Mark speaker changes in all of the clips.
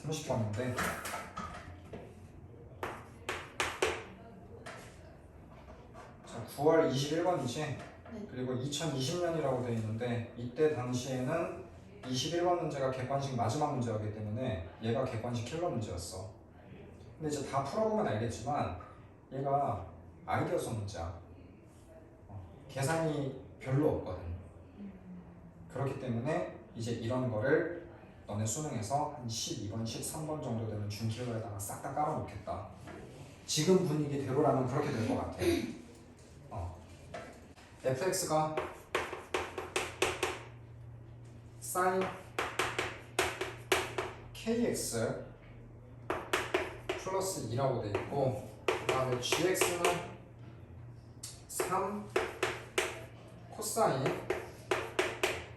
Speaker 1: 30번인데 자, 9월 21번이지?
Speaker 2: 네.
Speaker 1: 그리고 2020년이라고 되어 있는데 이때 당시에는 21번 문제가 객관식 마지막 문제였기 때문에 얘가 객관식 킬러 문제였어. 근데 이제 다 풀어보면 알겠지만 얘가 아이디어성 문제야. 계산이 별로 없거든. 그렇기 때문에 이제 이런 거를 너네 수능에서 한 12번, 13번 정도 되는 준킬러에다가 싹 다 깔아놓겠다. 지금 분위기대로라면 그렇게 될 것 같아. fx가 sin kx 플러스 2라고 돼 있고 그 다음에 gx는 3 코사인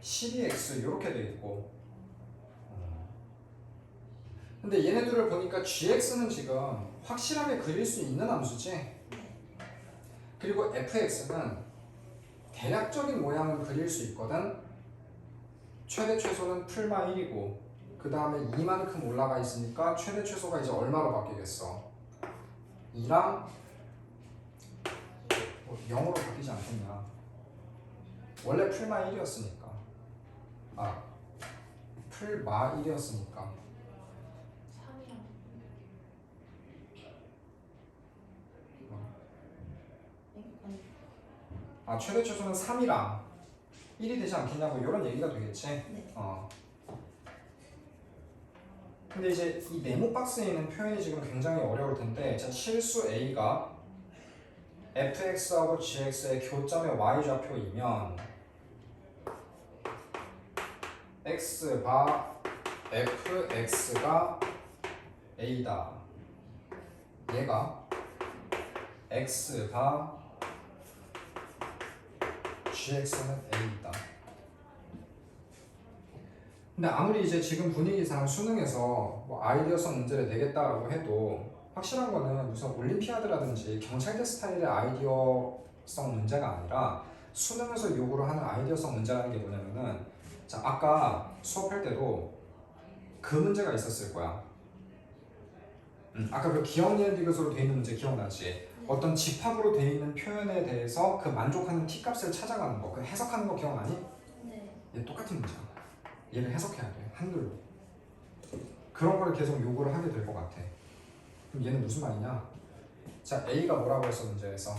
Speaker 1: 12x 이렇게 돼 있고 근데 얘네들을 보니까 gx는 지금 확실하게 그릴 수 있는 함수지. 그리고 fx는 대략적인 모양은 그릴 수 있거든. 최대 최소는 풀마 1이고 그 다음에 2만큼 올라가 있으니까 최대 최소가 이제 얼마로 바뀌겠어? 2랑 0으로 바뀌지 않겠냐. 원래 풀마 1이었으니까 풀마 1이었으니까
Speaker 2: 3이랑
Speaker 1: 최대 최소는 3이랑 1이 되지 않겠냐고 이런 얘기가 되겠지.
Speaker 2: 네.
Speaker 1: 근데 이제 이 네모 박스에 있는 표현이 지금 굉장히 어려울 텐데 자, 실수 A가 fx하고 gx의 교점의 y좌표이면 x바 fx가 A다. 얘가 x바 gx는 A다. 근데 아무리 이제 지금 분위기상 수능에서 뭐 아이디어성 문제를 내겠다라고 해도 확실한 거는 무슨 올림피아드라든지 경찰대 스타일의 아이디어성 문제가 아니라 수능에서 요구를 하는 아이디어성 문제라는 게 뭐냐면은 자, 아까 수업할 때도 그 문제가 있었을 거야. 아까 그 기억 니은 디귿으로 돼 있는 문제 기억나지? 어떤 집합으로 돼 있는 표현에 대해서 그 만족하는 t값을 찾아가는 거, 그 해석하는 거 기억나니?
Speaker 2: 네.
Speaker 1: 얘 똑같은 문제야. 얘를 해석해야 돼, 한글로. 그런 걸 계속 요구를 하게 될 것 같아. 그럼 얘는 무슨 말이냐? 자, A가 뭐라고 했어 문제에서?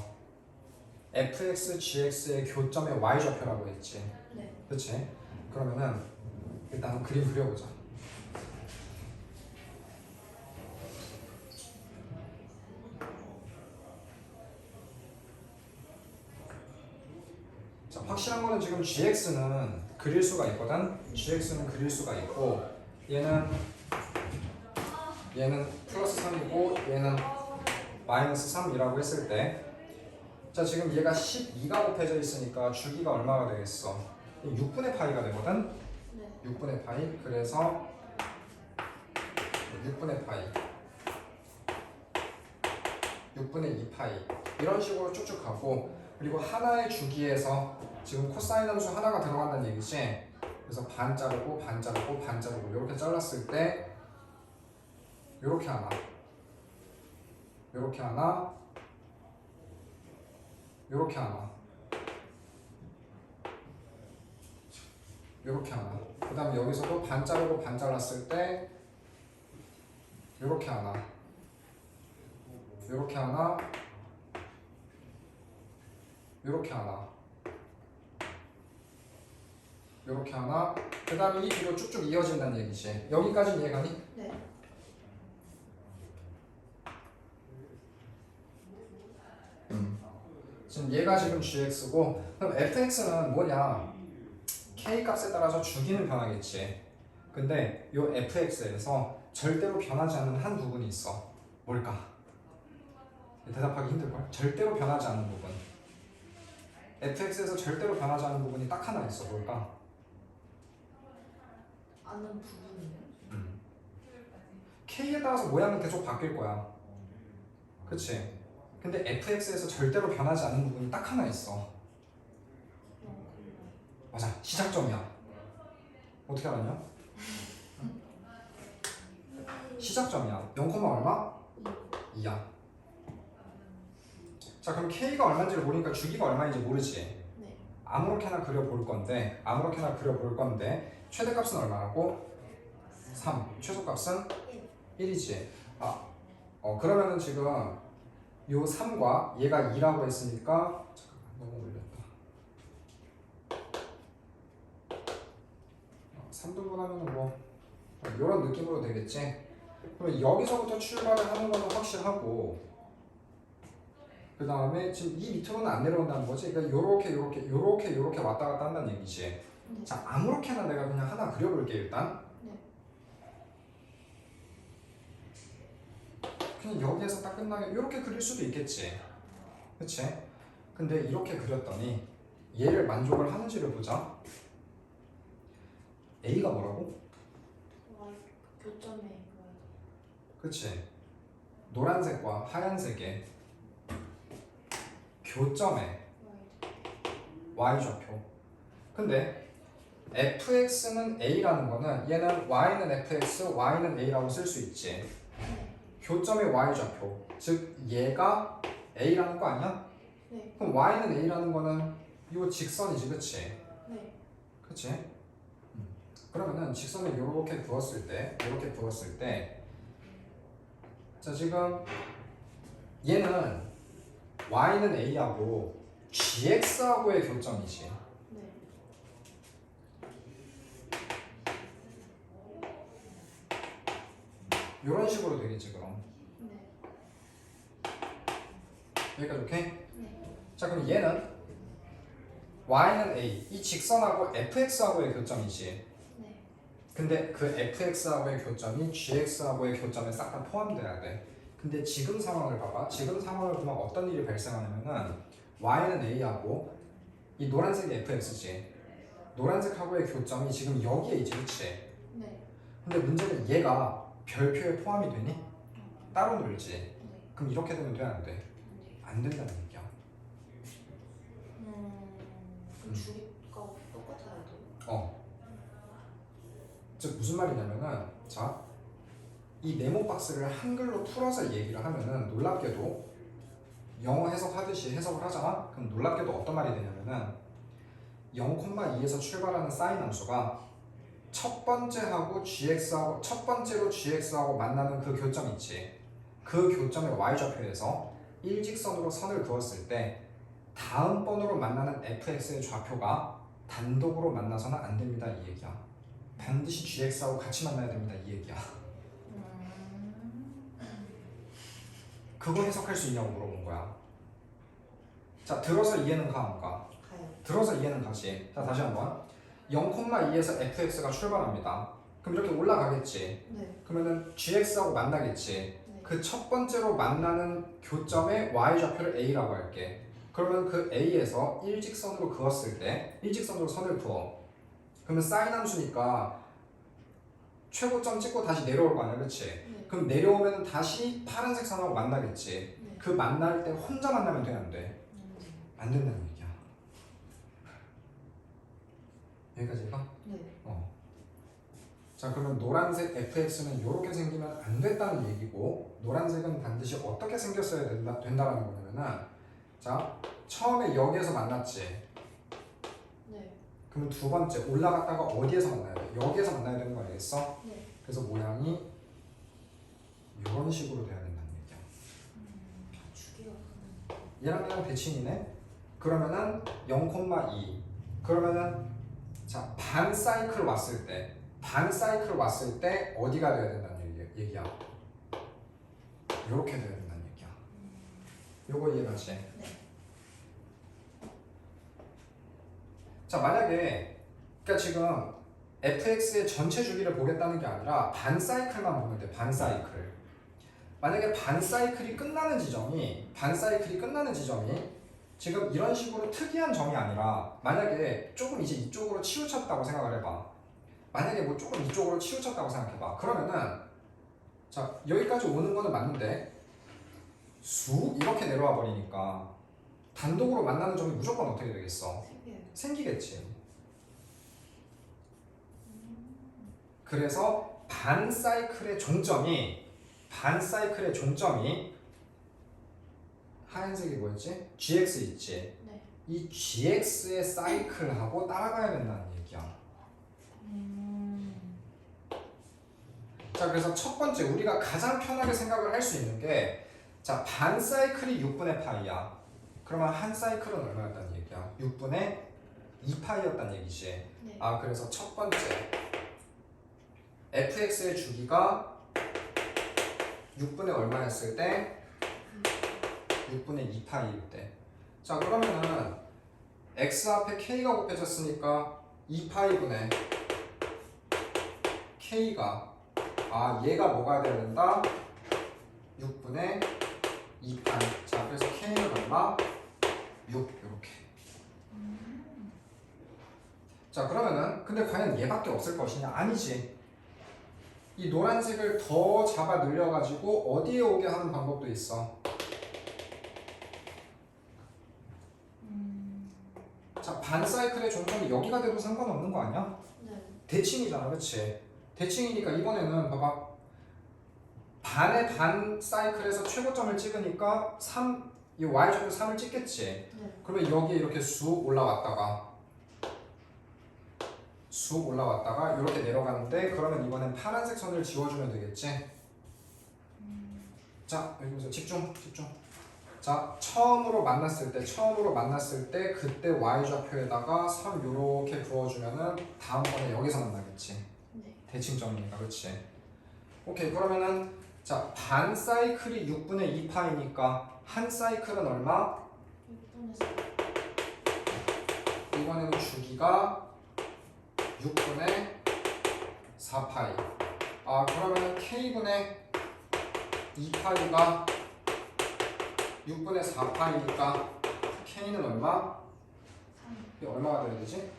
Speaker 1: fx, gx의 교점의 y좌표라고 했지.
Speaker 2: 네.
Speaker 1: 그렇지? 그러면은 일단 그림 그려보자. 자, 확실한 거는 지금 gx는 그릴 수가 있거든. gx는 그릴 수가 있고 얘는 플러스 3이고 얘는 마이너스 3이라고 했을 때 자, 지금 얘가 12가 곱해져 있으니까 주기가 얼마가 되겠어? 6분의 파이가 되거든.
Speaker 2: 네.
Speaker 1: 6분의 파이. 그래서 6분의 파이 6분의 2 파이 이런 식으로 쭉쭉 가고 그리고 하나의 주기에서 지금 코사인 함수 하나가 들어간다는 얘기지. 그래서 반 자르고 반 자르고 반 자르고 이렇게 잘랐을 때 이렇게 하나 이렇게 하나 이렇게 하나 이렇게 하나 그 다음에 여기서도 반 자르고 반 잘랐을 때 이렇게 하나 이렇게 하나 이렇게 하나 이렇게 하나 그 다음에 이 뒤로 쭉쭉 이어진다는 얘기지. 여기까지는 이해가니?
Speaker 2: 네.
Speaker 1: 지금 얘가 지금 gx고 그럼 fx는 뭐냐? k 값에 따라서 주기는 변하겠지. 근데 요 fx에서 절대로 변하지 않는 한 부분이 있어. 뭘까? 대답하기 힘들걸? 절대로 변하지 않는 부분. fx에서 절대로 변하지 않는 부분이 딱 하나 있어. 뭘까?
Speaker 2: 아는 부분이요?
Speaker 1: k에 따라서 모양은 계속 바뀔 거야. 그치? 근데 fx에서 절대로 변하지 않는 부분이 딱 하나 있어. 맞아, 시작점이야. 어떻게 알았냐? 시작점이야. 0, 얼마? 2야. 자 그럼 K가 얼마인지를 모르니까 주기가 얼마인지 모르지.
Speaker 2: 네.
Speaker 1: 아무렇게나 그려볼 건데 최대값은 얼마라고? 3. 최소값은 1이지. 그러면은 지금 요 3과 얘가 2라고 했으니까 잠깐만 너무 올렸다. 3등분하면은 뭐 이런 느낌으로 되겠지. 그럼 여기서부터 출발을 하는 거는 확실하고 그 다음에 지금 이 밑으로는 안 내려온다는 거지. 그러니까 요렇게 왔다 갔다 한다는 얘기지.
Speaker 2: 네.
Speaker 1: 자 아무렇게나 내가 그냥 하나 그려볼게 일단.
Speaker 2: 네.
Speaker 1: 그냥 여기에서 딱 끝나게 이렇게 그릴 수도 있겠지. 그치? 근데 이렇게 그렸더니 얘를 만족을 하는지를 보자. A가 뭐라고?
Speaker 2: Y 교점에
Speaker 1: 그치? 노란색과 하얀색의 교점의
Speaker 2: Y.
Speaker 1: y좌표. 근데 fx는 a라는 거는 얘는 y는 fx, y는 a라고 쓸 수 있지.
Speaker 2: 네.
Speaker 1: 교점의 y좌표. 즉 얘가 a라는 거 아니야?
Speaker 2: 네.
Speaker 1: 그럼 y는 a라는 거는 이 직선이지, 그치?
Speaker 2: 네.
Speaker 1: 그치? 그러면은 직선을 이렇게 그었을 때, 자 지금 얘는 y는 a하고 gx하고의 교점이지.
Speaker 2: 네.
Speaker 1: 이런 식으로 되겠지 그럼.
Speaker 2: 네.
Speaker 1: 여기까지 오케이?
Speaker 2: 네.
Speaker 1: 자 그럼 얘는 y는 a, 이 직선하고 fx하고의 교점이지.
Speaker 2: 네.
Speaker 1: 근데 그 fx하고의 교점이 gx하고의 교점에 싹 다 포함돼야 돼. 근데 지금 상황을 봐봐. 지금 상황을 보면 어떤 일이 발생하냐면은 y는 a하고 이 노란색이 fx지. 노란색하고의 교점이 지금 여기에 있지, 그치?
Speaker 2: 네.
Speaker 1: 근데 문제는 얘가 별표에 포함이 되니? 따로 놀지.
Speaker 2: 네.
Speaker 1: 그럼 이렇게 되면 돼, 안 돼?
Speaker 2: 네.
Speaker 1: 안 된다는 얘기야.
Speaker 2: 그럼 주기가 똑같아야 돼요?
Speaker 1: 즉 무슨 말이냐면은 자, 이 네모 박스를 한글로 풀어서 얘기를 하면은 놀랍게도 영어 해석하듯이 해석을 하잖아? 그럼 놀랍게도 어떤 말이 되냐면은 0,2에서 출발하는 사인 함수가 첫 번째로 gx하고 만나는 그 교점 있지. 그 교점의 y좌표에서 일직선으로 선을 그었을 때 다음번으로 만나는 fx의 좌표가 단독으로 만나서는 안 됩니다, 이 얘기야. 반드시 gx하고 같이 만나야 됩니다, 이 얘기야. 그거 해석할 수 있냐고 물어본 거야. 자, 들어서 이해는 가, 안 가?
Speaker 2: 가요.
Speaker 1: 들어서 이해는 가지. 자, 다시 한번. 0,2에서 fx가 출발합니다. 그럼 이렇게 올라가겠지.
Speaker 2: 네.
Speaker 1: 그러면은 gx하고 만나겠지.
Speaker 2: 네.
Speaker 1: 그 첫 번째로 만나는 교점의 y좌표를 a라고 할게. 그러면 그 a에서 일직선으로 그었을 때, 일직선으로 선을 그어. 그러면 사인 함수니까 최고점 찍고 다시 내려올 거 아니야, 그렇지?
Speaker 2: 네.
Speaker 1: 그럼 내려오면 다시 파란색 선하고 만나겠지.
Speaker 2: 네.
Speaker 1: 그 만날 때 혼자 만나면 돼, 안 돼? 안 된다는 얘기야. 여기까지가?
Speaker 2: 네.
Speaker 1: 자, 그러면 노란색 fx는 이렇게 생기면 안 됐다는 얘기고, 노란색은 반드시 어떻게 생겼어야 된다라는 거냐면은, 자, 처음에 여기에서 만났지.
Speaker 2: 네.
Speaker 1: 그러면 두 번째 올라갔다가 어디에서 만나야 돼? 여기에서 만나야 되는 거 아니겠어?
Speaker 2: 네.
Speaker 1: 그래서 모양이 이런 식으로 돼야 된다는 얘기야.
Speaker 2: 주기가 크네.
Speaker 1: 얘랑 얘랑 대칭이네. 그러면은 0,2. 그러면은 자, 반 사이클 왔을 때 어디가 돼야 된다는 얘기야. 이렇게 돼야 된다는 얘기야. 요거 이해가지?
Speaker 2: 네.
Speaker 1: 자, 만약에 그러니까 지금 fx의 전체 주기를 보겠다는 게 아니라 반 사이클만 보면 돼. 반 사이클. 만약에 반 사이클이 끝나는 지점이 지금 이런 식으로 특이한 점이 아니라 만약에 조금 이제 이쪽으로 치우쳤다고 생각을 해봐. 만약에 뭐 조금 이쪽으로 치우쳤다고 생각해봐. 그러면은 자, 여기까지 오는 거는 맞는데 쑥 이렇게 내려와 버리니까 단독으로 만나는 점이 무조건 어떻게 되겠어?
Speaker 2: 생겨요.
Speaker 1: 생기겠지. 그래서 반 사이클의 종점이 하얀색이 뭐였지? GX 있지?
Speaker 2: 네.
Speaker 1: 이 GX의 사이클하고 따라가야 된다는 얘기야. 자, 그래서 첫 번째 우리가 가장 편하게 생각을 할 수 있는 게 자, 반 사이클이 6분의 파이야. 그러면 한 사이클은 얼마였다는 얘기야? 6분의 2파이였다는 얘기지.
Speaker 2: 네.
Speaker 1: 아, 그래서 첫 번째 fx의 주기가 6분의 얼마였을 때? 6분의 2파이일 때. 자, 그러면은 x 앞에 k가 곱해졌으니까 2파이분의 k가 얘가 뭐가 돼야 된다? 6분의 2파이. 자, 그래서 k는 얼마? 6 이렇게. 자, 그러면은 근데 과연 얘밖에 없을 것이냐? 아니지. 이 노란색을 더 잡아 늘려가지고 어디에 오게 하는 방법도 있어. 자, 반 사이클의 종점이 여기가 돼도 상관없는 거 아니야?
Speaker 2: 네.
Speaker 1: 대칭이잖아, 그렇지? 대칭이니까 이번에는 봐봐. 반의 반 사이클에서 최고점을 찍으니까 3, 이 y좌표 3을 찍겠지.
Speaker 2: 네.
Speaker 1: 그러면 여기에 이렇게 쑥 올라왔다가 이렇게 내려가는데 그러면 이번엔 파란색 선을 지워주면 되겠지. 자, 여기서 집중. 자, 처음으로 만났을 때 그때 y좌표에다가 선 요렇게 그어주면은 다음번에 여기서 만나겠지.
Speaker 2: 네.
Speaker 1: 대칭점이니까, 그렇지? 오케이, 그러면은 자, 반 사이클이 6분의 2파이니까 한 사이클은 얼마?
Speaker 2: 6분의 4.
Speaker 1: 이번에는 주기가 6분의 4파이. 그러면 k분의 2파이가 6분의 4파이니까 k는 얼마?
Speaker 2: 3.
Speaker 1: 이게 얼마가 돼야 되지?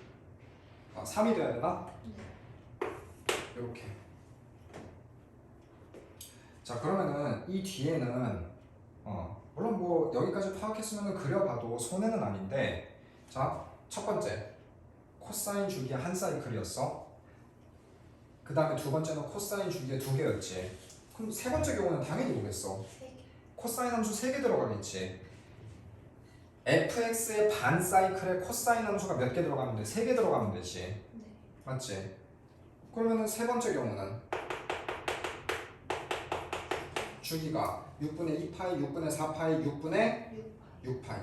Speaker 1: 3이 돼야 되나?
Speaker 2: 네.
Speaker 1: 이렇게. 자, 그러면은 이 뒤에는 물론 뭐 여기까지 파악했으면 그려봐도 손해는 아닌데, 자, 첫 번째 코사인 주기의 한 사이클이었어. 그 다음에 두 번째는 코사인 주기의 2개였지. 그럼 세 번째 경우는 당연히 뭐겠어?
Speaker 2: 3개.
Speaker 1: 코사인 함수 3개 들어가겠지. fx의 반 사이클에 코사인 함수가 몇 개 들어가면 돼? 3개 들어가면 되지.
Speaker 2: 네.
Speaker 1: 맞지? 그러면은 세 번째 경우는 주기가 6분의 2파이, 6분의 4파이, 6분의
Speaker 2: 6.
Speaker 1: 6파이.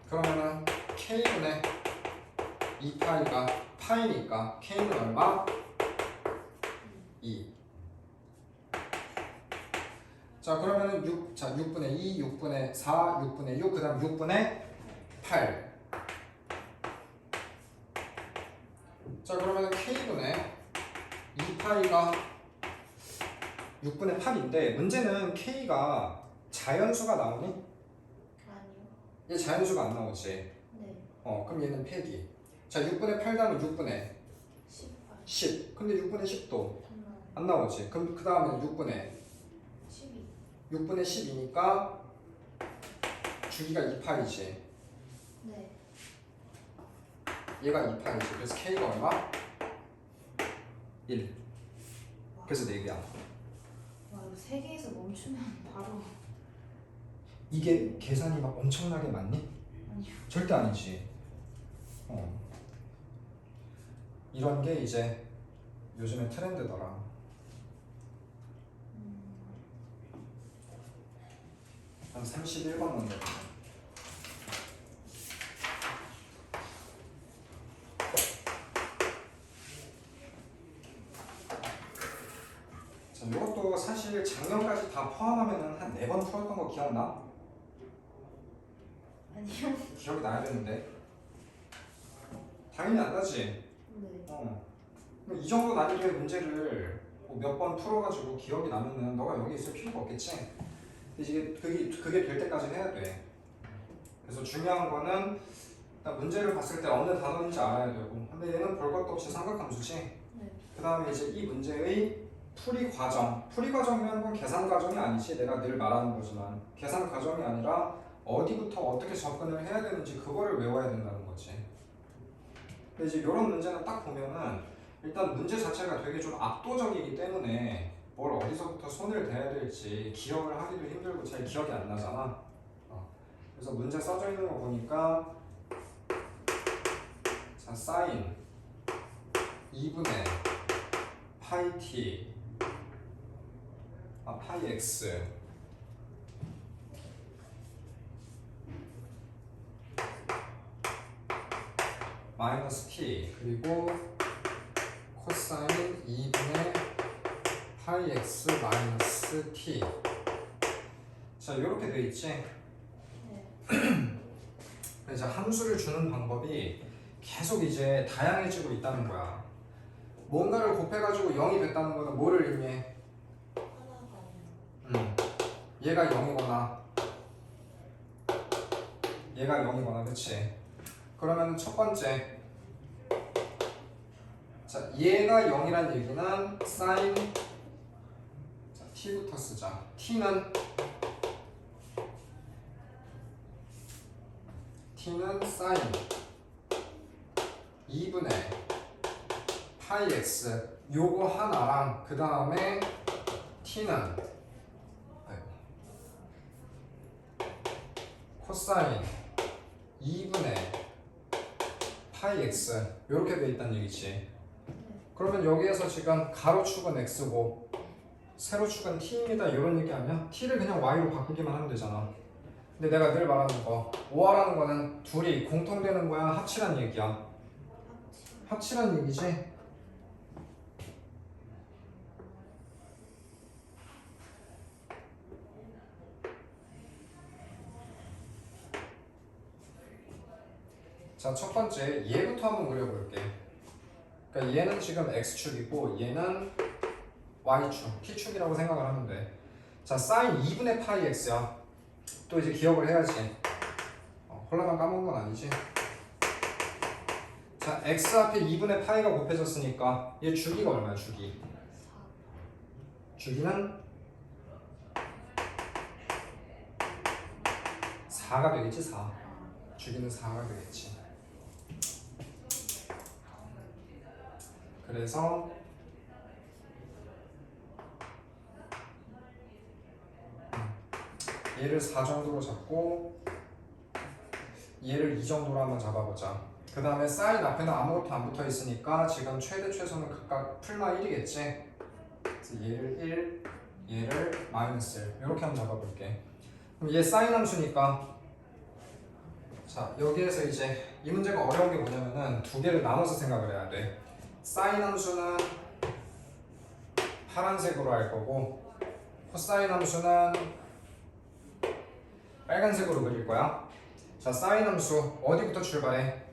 Speaker 1: 그러면은 k분의 2파이가 파이니까 k는 얼마? 2. 자, 그러면은 6분의 2, 6분의 4, 6분의 6, 그 다음 6분의 8. 자, 그러면은 k분의 2파이가 6분의 8인데 문제는 k가 자연수가 나오니?
Speaker 2: 아니요.
Speaker 1: 얘 자연수가 안 나오지.
Speaker 2: 네.
Speaker 1: 그럼 얘는 폐기. 자, 6분의 8 다음에 6분의
Speaker 2: 18.
Speaker 1: 10. 근데 6분의 10도
Speaker 2: 잠깐만.
Speaker 1: 안 나오지. 그럼 그 다음에 6분의
Speaker 2: 12.
Speaker 1: 6분의 10이니까 주기가 2파이지.
Speaker 2: 네.
Speaker 1: 얘가 2파이지. 그래서 k가 얼마? 1. 그래서 4개야.
Speaker 2: 와, 이거 3개에서 멈추면 바로.
Speaker 1: 이게 계산이 막 엄청나게 많니?
Speaker 2: 아니요.
Speaker 1: 절대 아니지. 이런 게 이제 요즘에 트렌드더라. 한 31번 문제. 자, 이것도 사실 작년까지 다 포함하면은 한 4번 풀었던 거 기억나?
Speaker 2: 아니요.
Speaker 1: 기억이 나야 되는데. 당연히 안 나지.
Speaker 2: 네.
Speaker 1: 그럼 이 정도 난이도의 문제를 몇 번 풀어가지고 기억이 나면은 너가 여기 있을 필요가 없겠지. 근데 이게 그게 될 때까지 해야 돼. 그래서 중요한 거는 일단 문제를 봤을 때 어느 단어인지 알아야 되고, 근데 얘는 볼 것도 없이 삼각함수지.
Speaker 2: 네.
Speaker 1: 그 다음에 이제 이 문제의 풀이 과정. 풀이 과정이라는 건 계산 과정이 아니지. 내가 늘 말하는 거지만 계산 과정이 아니라 어디부터 어떻게 접근을 해야 되는지 그거를 외워야 된다는 거지. 근데 이제 이런 문제는 딱 보면은 일단 문제 자체가 되게 좀 압도적이기 때문에 뭘 어디서부터 손을 대야 될지 기억을 하기도 힘들고 잘 기억이 안 나잖아. 그래서 문제 써져 있는 거 보니까 자 사인 2분의 파이 t 파이 x 마이너스 t 그리고 코사인 2분의 파이 x 마이너스 t. 자 이렇게 돼 있지.
Speaker 2: 네.
Speaker 1: 이제 함수를 주는 방법이 계속 이제 다양해지고 있다는 거야. 뭔가를 곱해가지고 0이 됐다는 거는 뭐를 의미해? 얘가 0이거나 얘가 0이거나 그치? 그러면 첫 번째 자 얘가 0이란 얘기는 사인 자, t부터 쓰자. t는 사인 2분의 파이 x 요거 하나랑 그 다음에 t는 코사인 2분의 파이 x 이렇게 돼 있다는 얘기지. 그러면 여기에서 지금 가로축은 x고 세로축은 t입니다 이런 얘기 아니야? t를 그냥 y로 바꾸기만 하면 되잖아. 근데 내가 늘 말하는 거 5하라는 거는 둘이 공통되는 거야 합치란 얘기야? 합치란 얘기지. 자, 첫 번째 얘부터 한번 그려볼게. 그러니까 얘는 지금 x축이고 얘는 y축, t축이라고 생각을 하면 돼. 자, 사인 2분의 파이 x야. 또 이제 기억을 해야지. 홀라당 까먹은 건 아니지. 자, x 앞에 2분의 파이가 곱해졌으니까 얘 주기가 얼마야, 주기? 주기는 4가 되겠지, 4. 주기는 4가 되겠지. 그래서 얘를 4 정도로 잡고 얘를 2 정도로 한번 잡아보자. 그 다음에 사인 앞에는 아무것도 안 붙어 있으니까 지금 최대 최소는 각각 풀마 1이겠지. 그래서 얘를 1, 얘를 마이너스 1 이렇게 한번 잡아볼게. 그럼 얘 사인 함수니까 자 여기에서 이제 이 문제가 어려운 게 뭐냐면은 두 개를 나눠서 생각을 해야 돼. 사인 함수는 파란색으로 할 거고 코사인 함수는 빨간색으로 그릴 거야. 자 사인 함수 어디부터 출발해?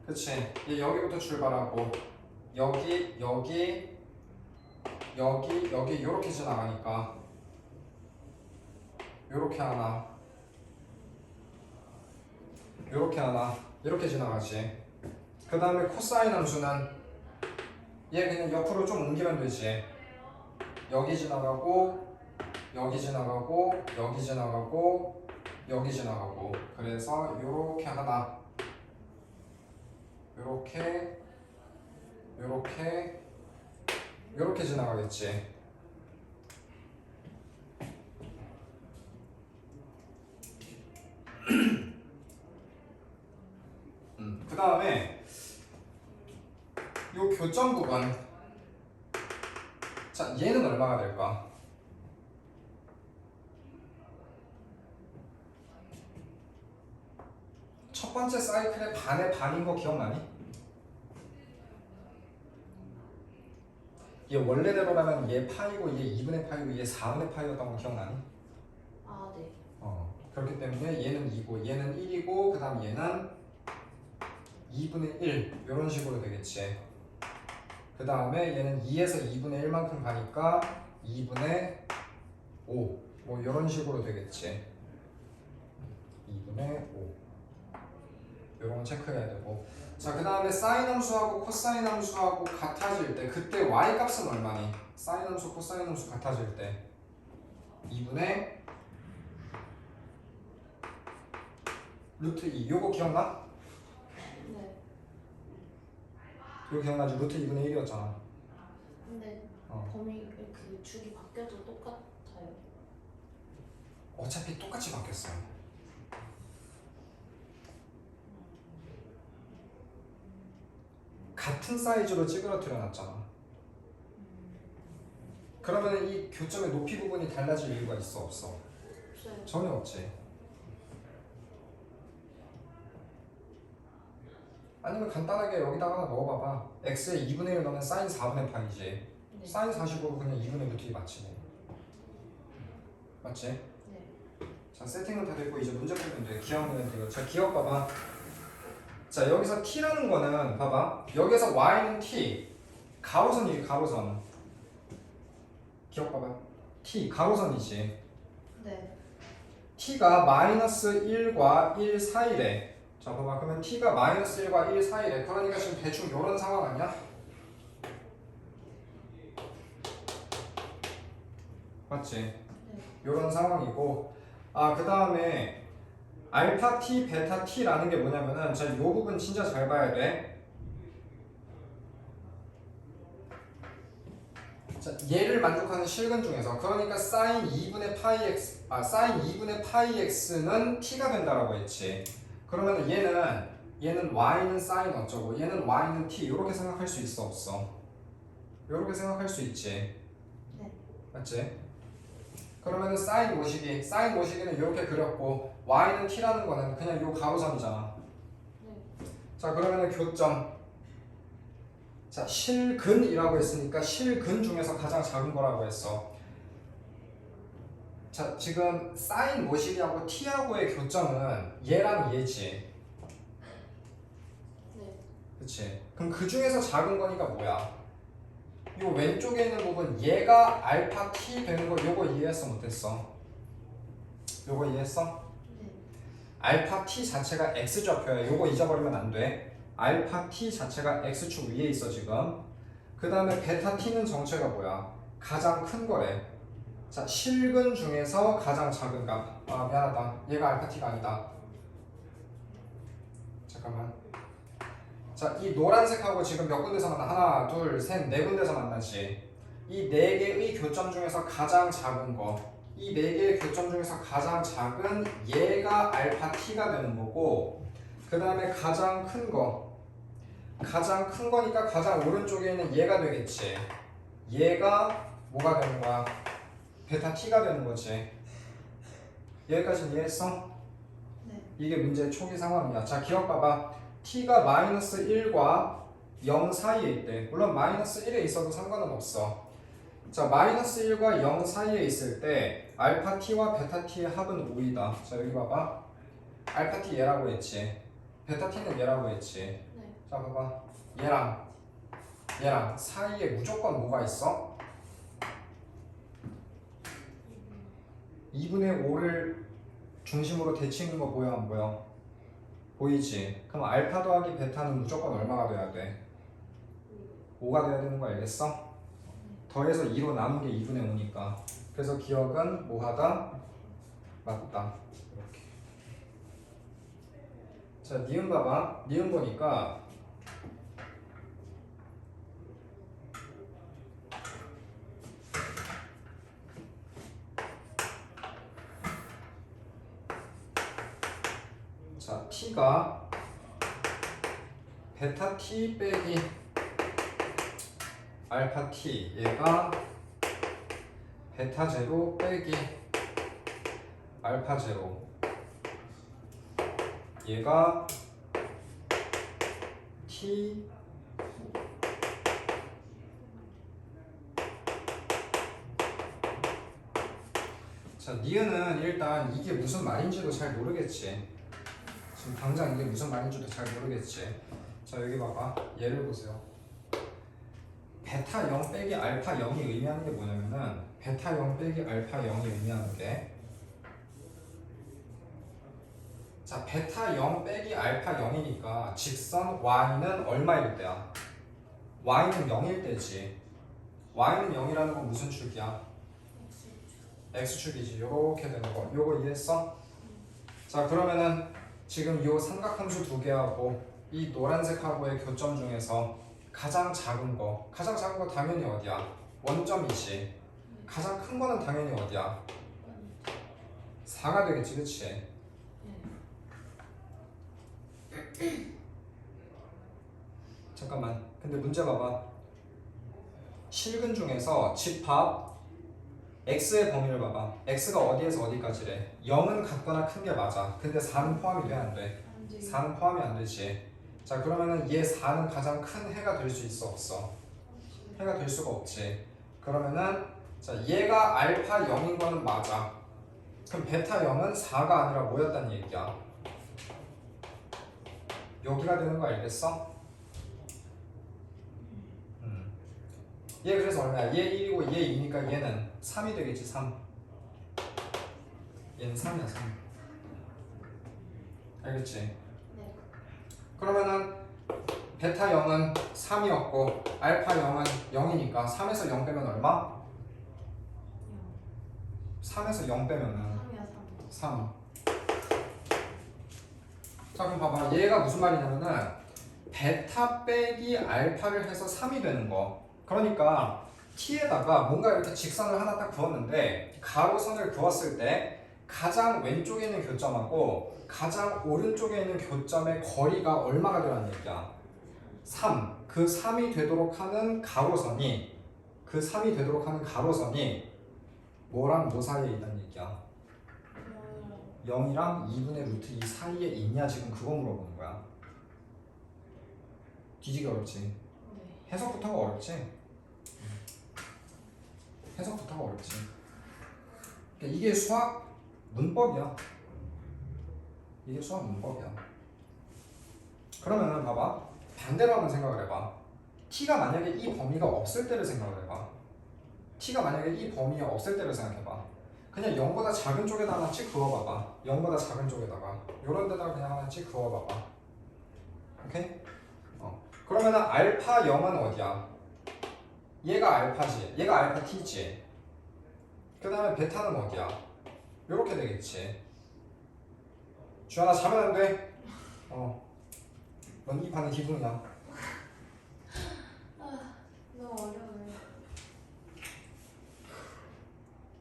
Speaker 1: 그치? 얘 여기부터 출발하고 여기 요렇게 지나가니까 요렇게 하나 요렇게 하나 이렇게 지나가지. 그 다음에 코사인 함수는 얘 그냥 옆으로 좀 옮기면 되지. 여기 지나가고 여기 지나가고 여기 지나가고 여기 지나가고 그래서 요렇게 하나 요렇게 요렇게 요렇게 지나가겠지. 그 다음에 요 교점 부분 자 얘는 얼마가 될까? 첫 번째 사이클의 반의 반인 거 기억나니? 얘 원래대로라면 얘 파이고 얘 2분의 파이고 얘 4분의 파이였던 거 기억나니?
Speaker 2: 아, 네.
Speaker 1: 그렇기 때문에 얘는 2고 얘는 1이고 그 다음 얘는 2분의 1 이런 식으로 되겠지. 그 다음에 얘는 2에서 2분의 1만큼 가니까 2분의 5 뭐 이런 식으로 되겠지. 2분의 5 이런 거 체크해야 되고 자 그 다음에 사인 함수하고 코사인 함수하고 같아질 때 그때 y 값은 얼마니? 사인 함수 코사인 함수 같아질 때 2분의 루트 2 요거 기억나?
Speaker 2: 네.
Speaker 1: 이거 기억나지? 루트 2분의 1이었잖아.
Speaker 2: 근데 범위 그 주기 바뀌어도 똑같아요.
Speaker 1: 어차피 똑같이 바뀌었어요. 같은 사이즈로 찌그러뜨려 놨잖아. 그러면 이 교점의 높이 부분이 달라질 이유가 있어 없어?
Speaker 2: 없어요.
Speaker 1: 전혀 없지. 아니면 간단하게 여기다가 하나 넣어봐봐. x에 2분의 1 넣으면 사인 4분의 파이지.
Speaker 2: 네.
Speaker 1: 사인 40으로 그냥 2분의 루트 2 맞지 뭐. 맞지?
Speaker 2: 네.
Speaker 1: 자, 세팅은 다 됐고 이제 문제 풀면 돼. 기억은 돼요. 자, 기억 봐봐. 자, 여기서 t라는 거는 봐봐. 여기서 y는 t. 가로선이지, 가로선. 기억 봐봐. t 가로선이지.
Speaker 2: 네.
Speaker 1: t가 마이너스 1과 1 사이래. 자, 봐봐. 그러면 t가 마이너스 1과 1 사이래. 그러니까 지금 대충 이런 상황 아니야? 맞지?
Speaker 2: 네.
Speaker 1: 이런 상황이고, 그 다음에 알파 t, 베타 t라는 게 뭐냐면은, 자, 이 부분 진짜 잘 봐야 돼. 자, 얘를 만족하는 실근 중에서, 그러니까 사인 2분의 파이 x, 사인 2분의 파이 x는 t가 된다라고 했지. 그러면 얘는 y는 사인 어쩌고, 얘는 y는 t 이렇게 생각할 수 있어 없어? 이렇게 생각할 수 있지.
Speaker 2: 네.
Speaker 1: 맞지? 그러면은 사인 모시기는 이렇게 그렸고 y는 t라는 거는 그냥 요 가로선이잖아.
Speaker 2: 네.
Speaker 1: 자, 그러면은 교점. 자, 실근이라고 했으니까 실근 중에서 가장 작은 거라고 했어. 자, 지금 사인 모시기하고 t하고의 교점은 얘랑 얘지.
Speaker 2: 네.
Speaker 1: 그치? 그럼 그 중에서 작은 거니까 뭐야? 요 왼쪽에 있는 부분 얘가 알파 t 되는 거 요거 이해했어 못했어? 요거 이해했어?
Speaker 2: 네.
Speaker 1: 알파 t 자체가 x좌표야. 요거 잊어버리면 안 돼. 알파 t 자체가 x축 위에 있어 지금. 그 다음에 베타 t는 정체가 뭐야? 가장 큰 거래. 자, 실근 중에서 가장 작은 값. 미안하다. 얘가 알파 t가 아니다. 잠깐만. 자, 이 노란색하고 지금 몇 군데서 만나? 하나, 둘, 셋, 네 군데서 만나지. 이 네 개의 교점 중에서 가장 작은 거. 이 네 개의 교점 중에서 가장 작은 얘가 알파 t가 되는 거고, 그 다음에 가장 큰 거. 가장 큰 거니까 가장 오른쪽에 있는 얘가 되겠지. 얘가 뭐가 되는 거야? 베타 t가 되는 거지. 여기까지 이해했어?
Speaker 2: 네.
Speaker 1: 이게 문제의 초기 상황이야. 자, 기억 봐봐. t가 마이너스 1과 0 사이에 있대. 물론 마이너스 1에 있어도 상관은 없어. 자, 마이너스 1과 0 사이에 있을 때 알파 t와 베타 t의 합은 5이다. 자, 여기 봐봐. 알파 t 얘라고 했지. 베타 t는 얘라고 했지.
Speaker 2: 네.
Speaker 1: 자, 봐봐. 얘랑 사이에 무조건 뭐가 있어? 2분의 5를 중심으로 대칭인 거 보여 안 보여? 보이지? 그럼 알파 더하기 베타는 무조건 얼마가 돼야 돼? 5가 돼야 되는 거 알겠어? 더해서 2로 남은 게 2분의 5니까. 그래서 기억은 뭐하다? 맞다. 이렇게. 자, 니은 봐봐. 니은 보니까 자, t가 베타 t 빼기 알파 t, 얘가 베타 제로 빼기 알파 제로, 얘가 t 자, 니은은 일단 이게 무슨 말인지도 잘 모르겠지. 지금 당장 이게 무슨 말인지도 잘 모르겠지. 자, 여기 봐봐. 예를 보세요. 베타 0 빼기 알파 0이 의미하는 게 뭐냐면은, 베타 0 빼기 알파 0이 의미하는 게, 자, 베타 0 빼기 알파 0이니까 직선 y는 얼마일 때야? y는 0일 때지. y는 0이라는 건 무슨 축이야? x축이지. 요렇게 되는 거. 요거 이해했어? 자, 그러면은 지금 요 삼각함수 두 개하고 이 노란색하고의 교점 중에서 가장 작은 거 당연히 어디야? 원점이지. 가장 큰 거는 당연히 어디야? 4가 되겠지, 그치? 잠깐만. 근데 문제 봐봐. 실근 중에서 집합 x의 범위를 봐봐. x가 어디에서 어디까지래? 0은 같거나 큰 게 맞아. 근데 4는 포함이 돼, 안 돼? 4는 포함이 안 되지. 자, 그러면은 얘 4는 가장 큰 해가 될 수 있어, 없어? 해가 될 수가 없지. 그러면은 자, 얘가 알파 0인 거는 맞아. 그럼 베타 0은 4가 아니라 뭐였단 얘기야? 여기가 되는 거 알겠어? 얘 그래서 얼마야? 얘 1이고 얘 2니까 얘는 3이 되겠지. 3. 얘는 3이야. 3. 알겠지?
Speaker 2: 네.
Speaker 1: 그러면은 베타 0은 3이었고 알파 0은 0이니까 3에서 0 빼면 얼마? 3에서 0 빼면은
Speaker 2: 3이야 3.
Speaker 1: 3. 자, 그럼 봐봐. 얘가 무슨 말이냐면은 베타 빼기 알파를 해서 3이 되는 거. 그러니까 t에다가 뭔가 이렇게 직선을 하나 딱 그었는데 가로선을 그었을 때 가장 왼쪽에 있는 교점하고 가장 오른쪽에 있는 교점의 거리가 얼마가 되라는 얘기야? 3. 그 3이 되도록 하는 가로선이 뭐랑 뭐 사이에 있다는 얘기야? 0이랑 2분의 루트 2 사이에 있냐, 지금 그거 물어보는 거야. 뒤지기 어렵지.
Speaker 2: 네.
Speaker 1: 해석부터가 어렵지. 해석부터가 어렵지. 그러니까 이게 수학 문법이야. 이게 수학 문법이야. 그러면은 봐봐. 반대로 한번 생각을 해봐. t가 만약에 이 범위가 없을 때를 생각을 해봐. t가 만약에 이 범위가 없을 때를 생각해봐. 그냥 0보다 작은 쪽에다 하나 찍 그어봐봐. 0보다 작은 쪽에다가 요런 데다가 그냥 하나 찍 그어봐봐. 오케이? 그러면은 알파 0은 어디야? 얘가 알파지. 얘가 알파 t지. 그 다음에 베타는 어디야? 요렇게 되겠지. 주연아 자면 안 돼. 넌 이 반의 기둥이야.
Speaker 2: 너무 어려워요.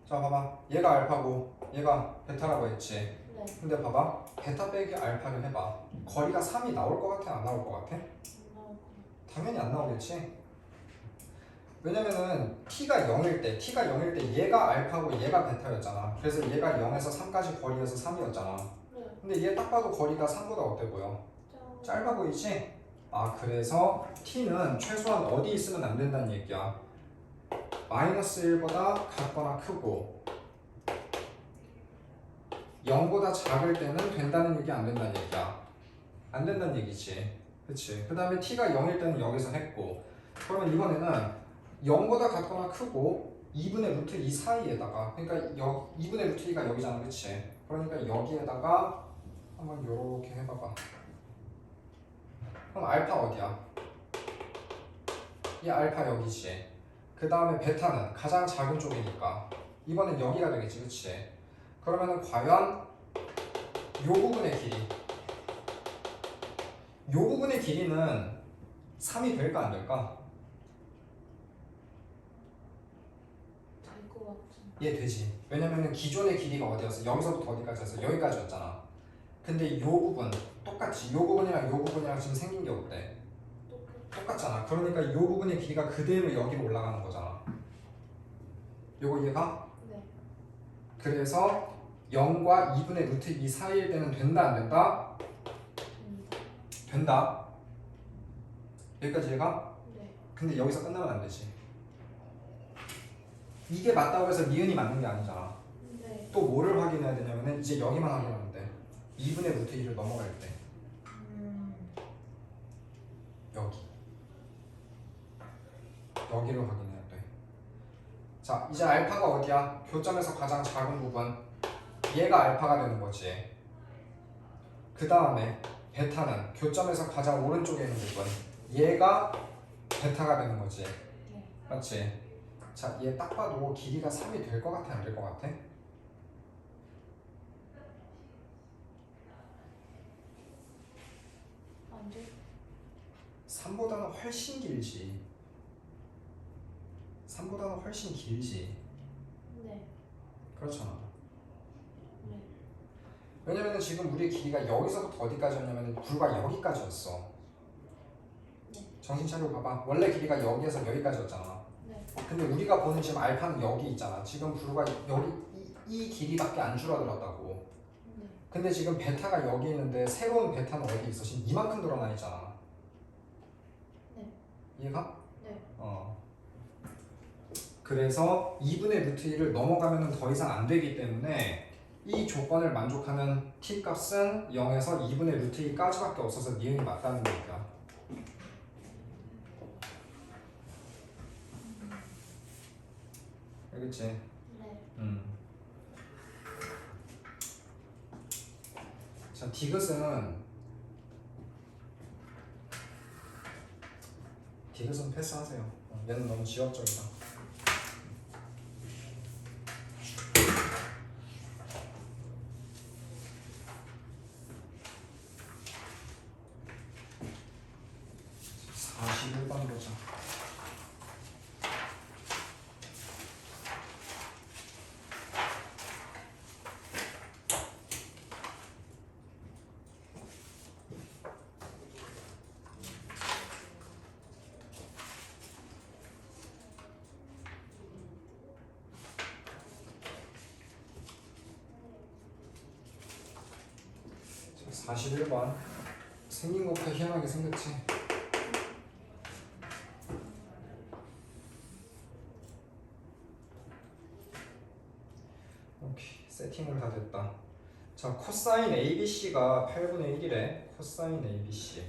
Speaker 1: 자 봐봐. 얘가 알파고 얘가 베타라고 했지.
Speaker 2: 네.
Speaker 1: 근데 봐봐. 베타 빼기 알파를 해봐. 거리가 3이 나올 것 같아? 안 나올 것 같아? 당연히 안 나오겠지. 왜냐면은 t가 0일 때 얘가 알파고 얘가 베타였잖아. 그래서 얘가 0에서 3까지 거리에서 3이었잖아.
Speaker 2: 네.
Speaker 1: 근데 얘 딱 봐도 거리가 3보다 어때 보여? 짧아 보이지? 아, 그래서 t는 최소한 어디 있으면 안 된다는 얘기야. 마이너스 1보다 같거나 크고 0보다 작을 때는 된다는 얘기, 안 된다는 얘기야. 안 된다는 얘기지. 그치? 그 다음에 t가 0일 때는 여기서 했고, 그러면 이번에는 0보다 같거나 크고 2분의 루트 2 사이에다가, 그러니까 2분의 루트 2가 여기잖아. 그치? 그러니까 여기에다가 한번 요렇게 해봐봐. 그럼 알파 어디야? 이 알파 여기지. 그 다음에 베타는 가장 작은 쪽이니까 이번엔 여기가 되겠지. 그치? 그러면은 과연 요 부분의 길이는 3이 될까 안 될까?
Speaker 2: 될 것 같은.
Speaker 1: 얘 되지. 왜냐면은 기존의 길이가 어디였어? 여기서부터 어디까지였어? 여기까지였잖아. 근데 요 부분 똑같지. 요 부분이랑 요 부분이랑 지금 생긴 게 어때? 똑같잖아. 그러니까 요 부분의 길이가 그대로 여기로 올라가는 거잖아. 요거 이해가?
Speaker 2: 네.
Speaker 1: 그래서 0과 2분의 루트 2 사이일 때는 된다 안 된다? 된다. 여기까지 이해가?
Speaker 2: 네.
Speaker 1: 근데 여기서 끝나면 안 되지. 이게 맞다고 해서 니은이 맞는 게 아니잖아.
Speaker 2: 네.
Speaker 1: 또 뭐를 확인해야 되냐면은 이제 여기만 확인하면 돼. 2분의 루트 2를 넘어갈 때 여기를 확인해야 돼. 자, 이제 알파가 어디야? 교점에서 가장 작은 부분. 얘가 알파가 되는 거지. 그 다음에 베타는 교점에서 가장 오른쪽에 있는 부분. 얘가 베타가 되는 거지.
Speaker 2: 네.
Speaker 1: 맞지? 자, 얘 딱 봐도 길이가 3이 될 것 같아, 안 될 것 같아?
Speaker 2: 안 돼.
Speaker 1: 3 3보다는 훨씬 길지. 3보다는 훨씬 길지.
Speaker 2: 네.
Speaker 1: 그렇잖아.
Speaker 2: 네.
Speaker 1: 왜냐면 지금 우리 길이가 여기서부터 어디까지였냐면 불과 여기까지였어.
Speaker 2: 네.
Speaker 1: 정신 차리고 봐봐. 원래 길이가 여기에서 여기까지였잖아.
Speaker 2: 네.
Speaker 1: 근데 우리가 보는 지금 알파는 여기 있잖아. 지금 불과 여기 이 길이밖에 안 줄어들었다고.
Speaker 2: 네.
Speaker 1: 근데 지금 베타가 여기 있는데 새로운 베타는 어디 있어? 지금 이만큼 늘어나 있잖아.
Speaker 2: 네.
Speaker 1: 이해가?
Speaker 2: 네.
Speaker 1: 그래서 2분의 루트 1을 넘어가면 더 이상 안 되기 때문에 이 조건을 만족하는 t 값은 0에서 2분의 루트 2까지밖에 없어서 니은이 맞다는 얘기야. 알겠지?
Speaker 2: 네.
Speaker 1: 자, 디귿은 패스하세요. 얘는 너무 지역적이다. 자, 41번 보자. 자, 41번. 생긴 것부터 희한하게 생겼지. 오케이, 세팅은 다 됐다. 자, 코사인 ABC가 8분의 1이래. 코사인 ABC가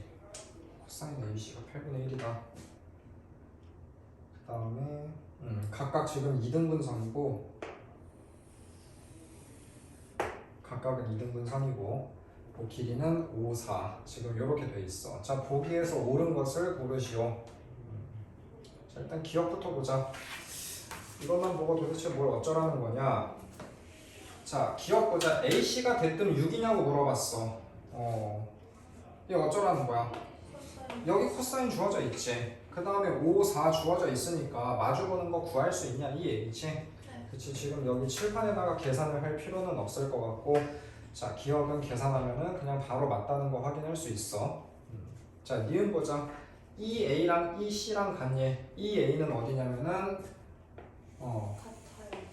Speaker 1: 8분의 1이다. 그 다음에 각각 지금 2등분선이고 각각은 2등분선이고 그 길이는 5, 4 지금 이렇게 돼 있어. 자, 보기에서 옳은 것을 고르시오. 자, 일단 기억부터 보자. 이것만 보고 도대체 뭘 어쩌라는 거냐. 자, 기억 보자. AC가 대뜸 6이냐고 물어봤어. 이게 어쩌라는 거야. 여기 코사인 주어져 있지. 그 다음에 5, 4 주어져 있으니까 마주보는 거 구할 수 있냐 이 얘기지.
Speaker 2: 네.
Speaker 1: 그치. 지금 여기 칠판에다가 계산을 할 필요는 없을 것 같고, 자, 기억은 계산하면은 그냥 바로 맞다는 거 확인할 수 있어. 자, 니은 보자. 이 A랑 이 C랑 같니? 이 A는 어디냐면은
Speaker 2: 같아요.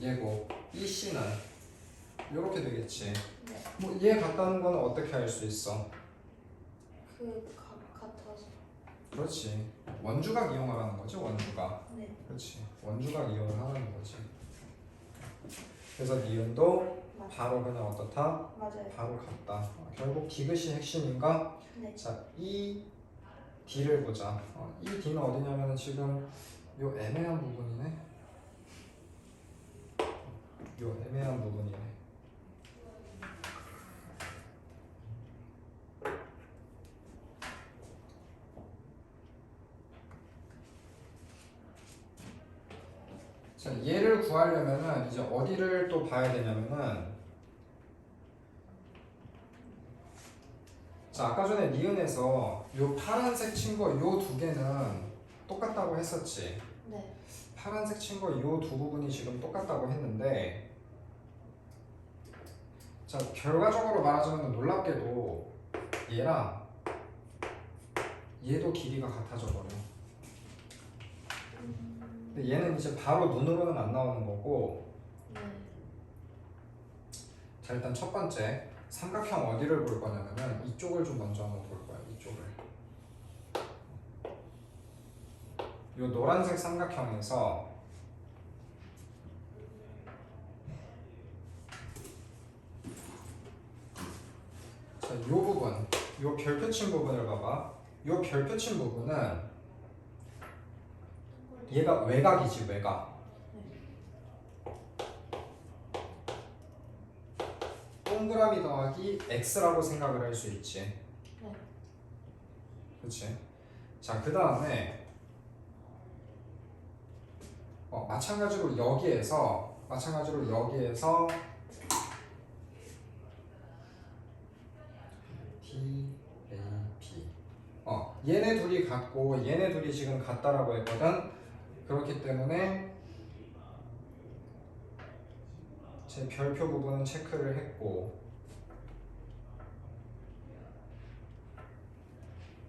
Speaker 1: 얘고, 이 C는 이렇게 되겠지.
Speaker 2: 네.
Speaker 1: 뭐 얘 같다는 건 어떻게 알 수 있어?
Speaker 2: 같아서.
Speaker 1: 그렇지. 원주각 이용하라는 거지, 원주각.
Speaker 2: 네.
Speaker 1: 그렇지. 원주각 이용을 하라는 거지. 그래서 니은도 바로 그냥 어떻다?
Speaker 2: 맞아요.
Speaker 1: 바로 같다. 결국 디귿이 핵심인가?
Speaker 2: 네.
Speaker 1: 자, 이 D를 보자. 이 D는 어디냐면 지금 요 애매한 부분이네. 요 애매한 부분이네. 자, 얘를 구하려면은 이제 어디를 또 봐야 되냐면은, 자, 아까 전에 니은에서 요 파란색 친구 요 두 개는 똑같다고 했었지.
Speaker 2: 네.
Speaker 1: 파란색 친구 요 두 부분이 지금 똑같다고 했는데, 자, 결과적으로 말하자면 놀랍게도 얘랑 얘도 길이가 같아져 버려. 근데 얘는 이제 바로 눈으로는 안 나오는 거고.
Speaker 2: 네.
Speaker 1: 자, 일단 첫 번째 삼각형 어디를 볼 거냐면은 이쪽을 좀 먼저 한번 볼 거야. 이쪽을. 요 노란색 삼각형에서 자, 요 부분, 요 별표 친 부분을 봐봐. 요 별표 친 부분은 얘가 외곽이지, 외곽. 동그라미 더하기 x라고 생각을 할 수 있지.
Speaker 2: 네.
Speaker 1: 그렇지. 자, 그 다음에 마찬가지로 여기에서 D, A, B 얘네 둘이 같고 얘네 둘이 지금 같다라고 했거든. 그렇기 때문에 제 별표 부분은 체크를 했고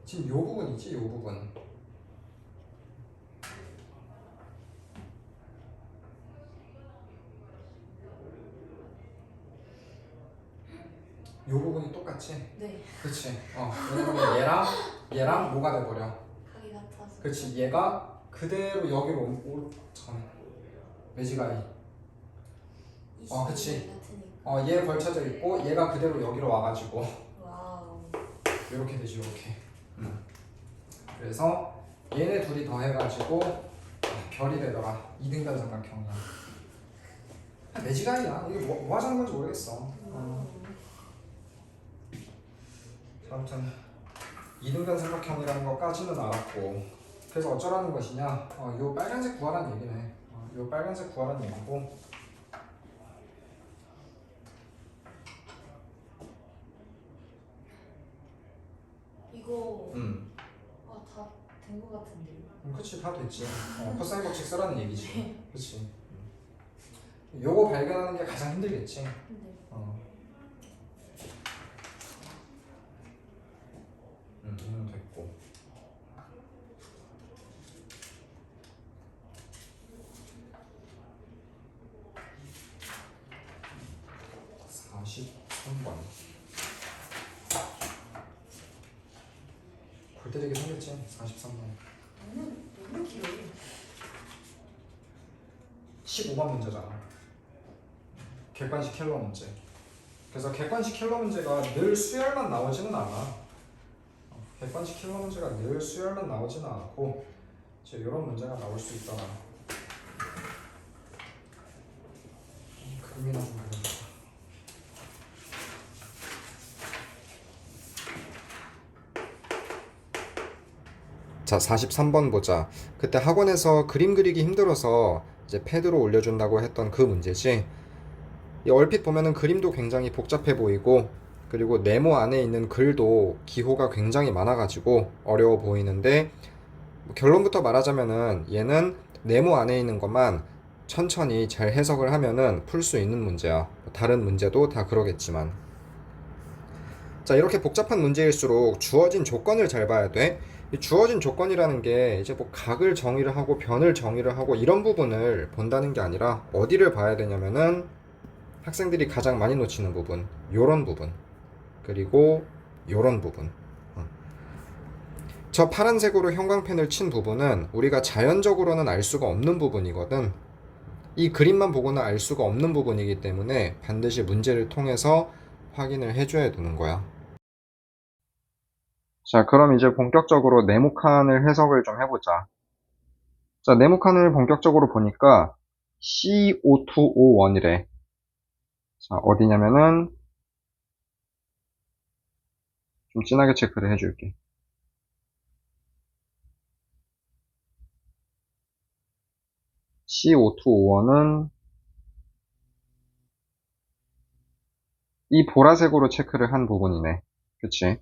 Speaker 1: 지금 요 부분이지, 요 부분. 요 부분이 똑같지?
Speaker 2: 네.
Speaker 1: 그치? 왜냐면 얘랑 뭐가 돼버려.
Speaker 2: 각이 같아서.
Speaker 1: 그치? 얘가 그대로 여기로 잠깐만. 매지가이. 그치.
Speaker 2: 같으니까.
Speaker 1: 얘 걸쳐져 있고 얘가 그대로 여기로 와가지고
Speaker 2: 와우.
Speaker 1: 이렇게 되지, 이렇게. 그래서 얘네 둘이 더해가지고 별이 되더라. 2등변 삼각형이야. 매지가이야. 이게 뭐 하자는 건지 모르겠어. 자, 아무튼 2등변 삼각형이라는 것까지는 알았고, 그래서 어쩌라는 것이냐? 요 빨간색 구하라는 얘기네. 요 빨간색 구하라는 얘기고,
Speaker 2: 이거 다 된 거 같은데.
Speaker 1: 그치, 다 됐지. 코사인 법칙 쓰라는 얘기지. 그치. 요거 발견하는 게 가장 힘들겠지.
Speaker 2: 네.
Speaker 1: 이건 됐고. 43번. 골 때리게 생겼지, 43번.
Speaker 2: 너무 길어요.
Speaker 1: 15번 문제잖아. 객관식 킬러 문제. 그래서 객관식 킬러 문제가 늘 수열만 나오지는 않아. 객관식 킬러 문제가 늘 수열만 나오지는 않고 이제 이런 문제가 나올 수 있더라. 그림이나 좀 그려볼까. 자, 43번 보자. 그때 학원에서 그림 그리기 힘들어서 이제 패드로 올려준다고 했던 그 문제지. 이 얼핏 보면은 그림도 굉장히 복잡해 보이고, 그리고 네모 안에 있는 글도 기호가 굉장히 많아가지고 어려워 보이는데, 결론부터 말하자면은 얘는 네모 안에 있는 것만 천천히 잘 해석을 하면은 풀 수 있는 문제야. 다른 문제도 다 그러겠지만. 자, 이렇게 복잡한 문제일수록 주어진 조건을 잘 봐야 돼. 이 주어진 조건이라는 게 이제 뭐 각을 정의를 하고 변을 정의를 하고 이런 부분을 본다는 게 아니라 어디를 봐야 되냐면은 학생들이 가장 많이 놓치는 부분, 요런 부분, 그리고 요런 부분. 저 파란색으로 형광펜을 친 부분은 우리가 자연적으로는 알 수가 없는 부분이거든. 이 그림만 보고는 알 수가 없는 부분이기 때문에 반드시 문제를 통해서 확인을 해줘야 되는 거야. 자, 그럼 이제 본격적으로 네모칸을 해석을 좀 해보자. 자, 네모칸을 본격적으로 보니까 C5251이래. 자, 어디냐면은 좀 진하게 체크를 해줄게. C5251은 이 보라색으로 체크를 한 부분이네. 그치?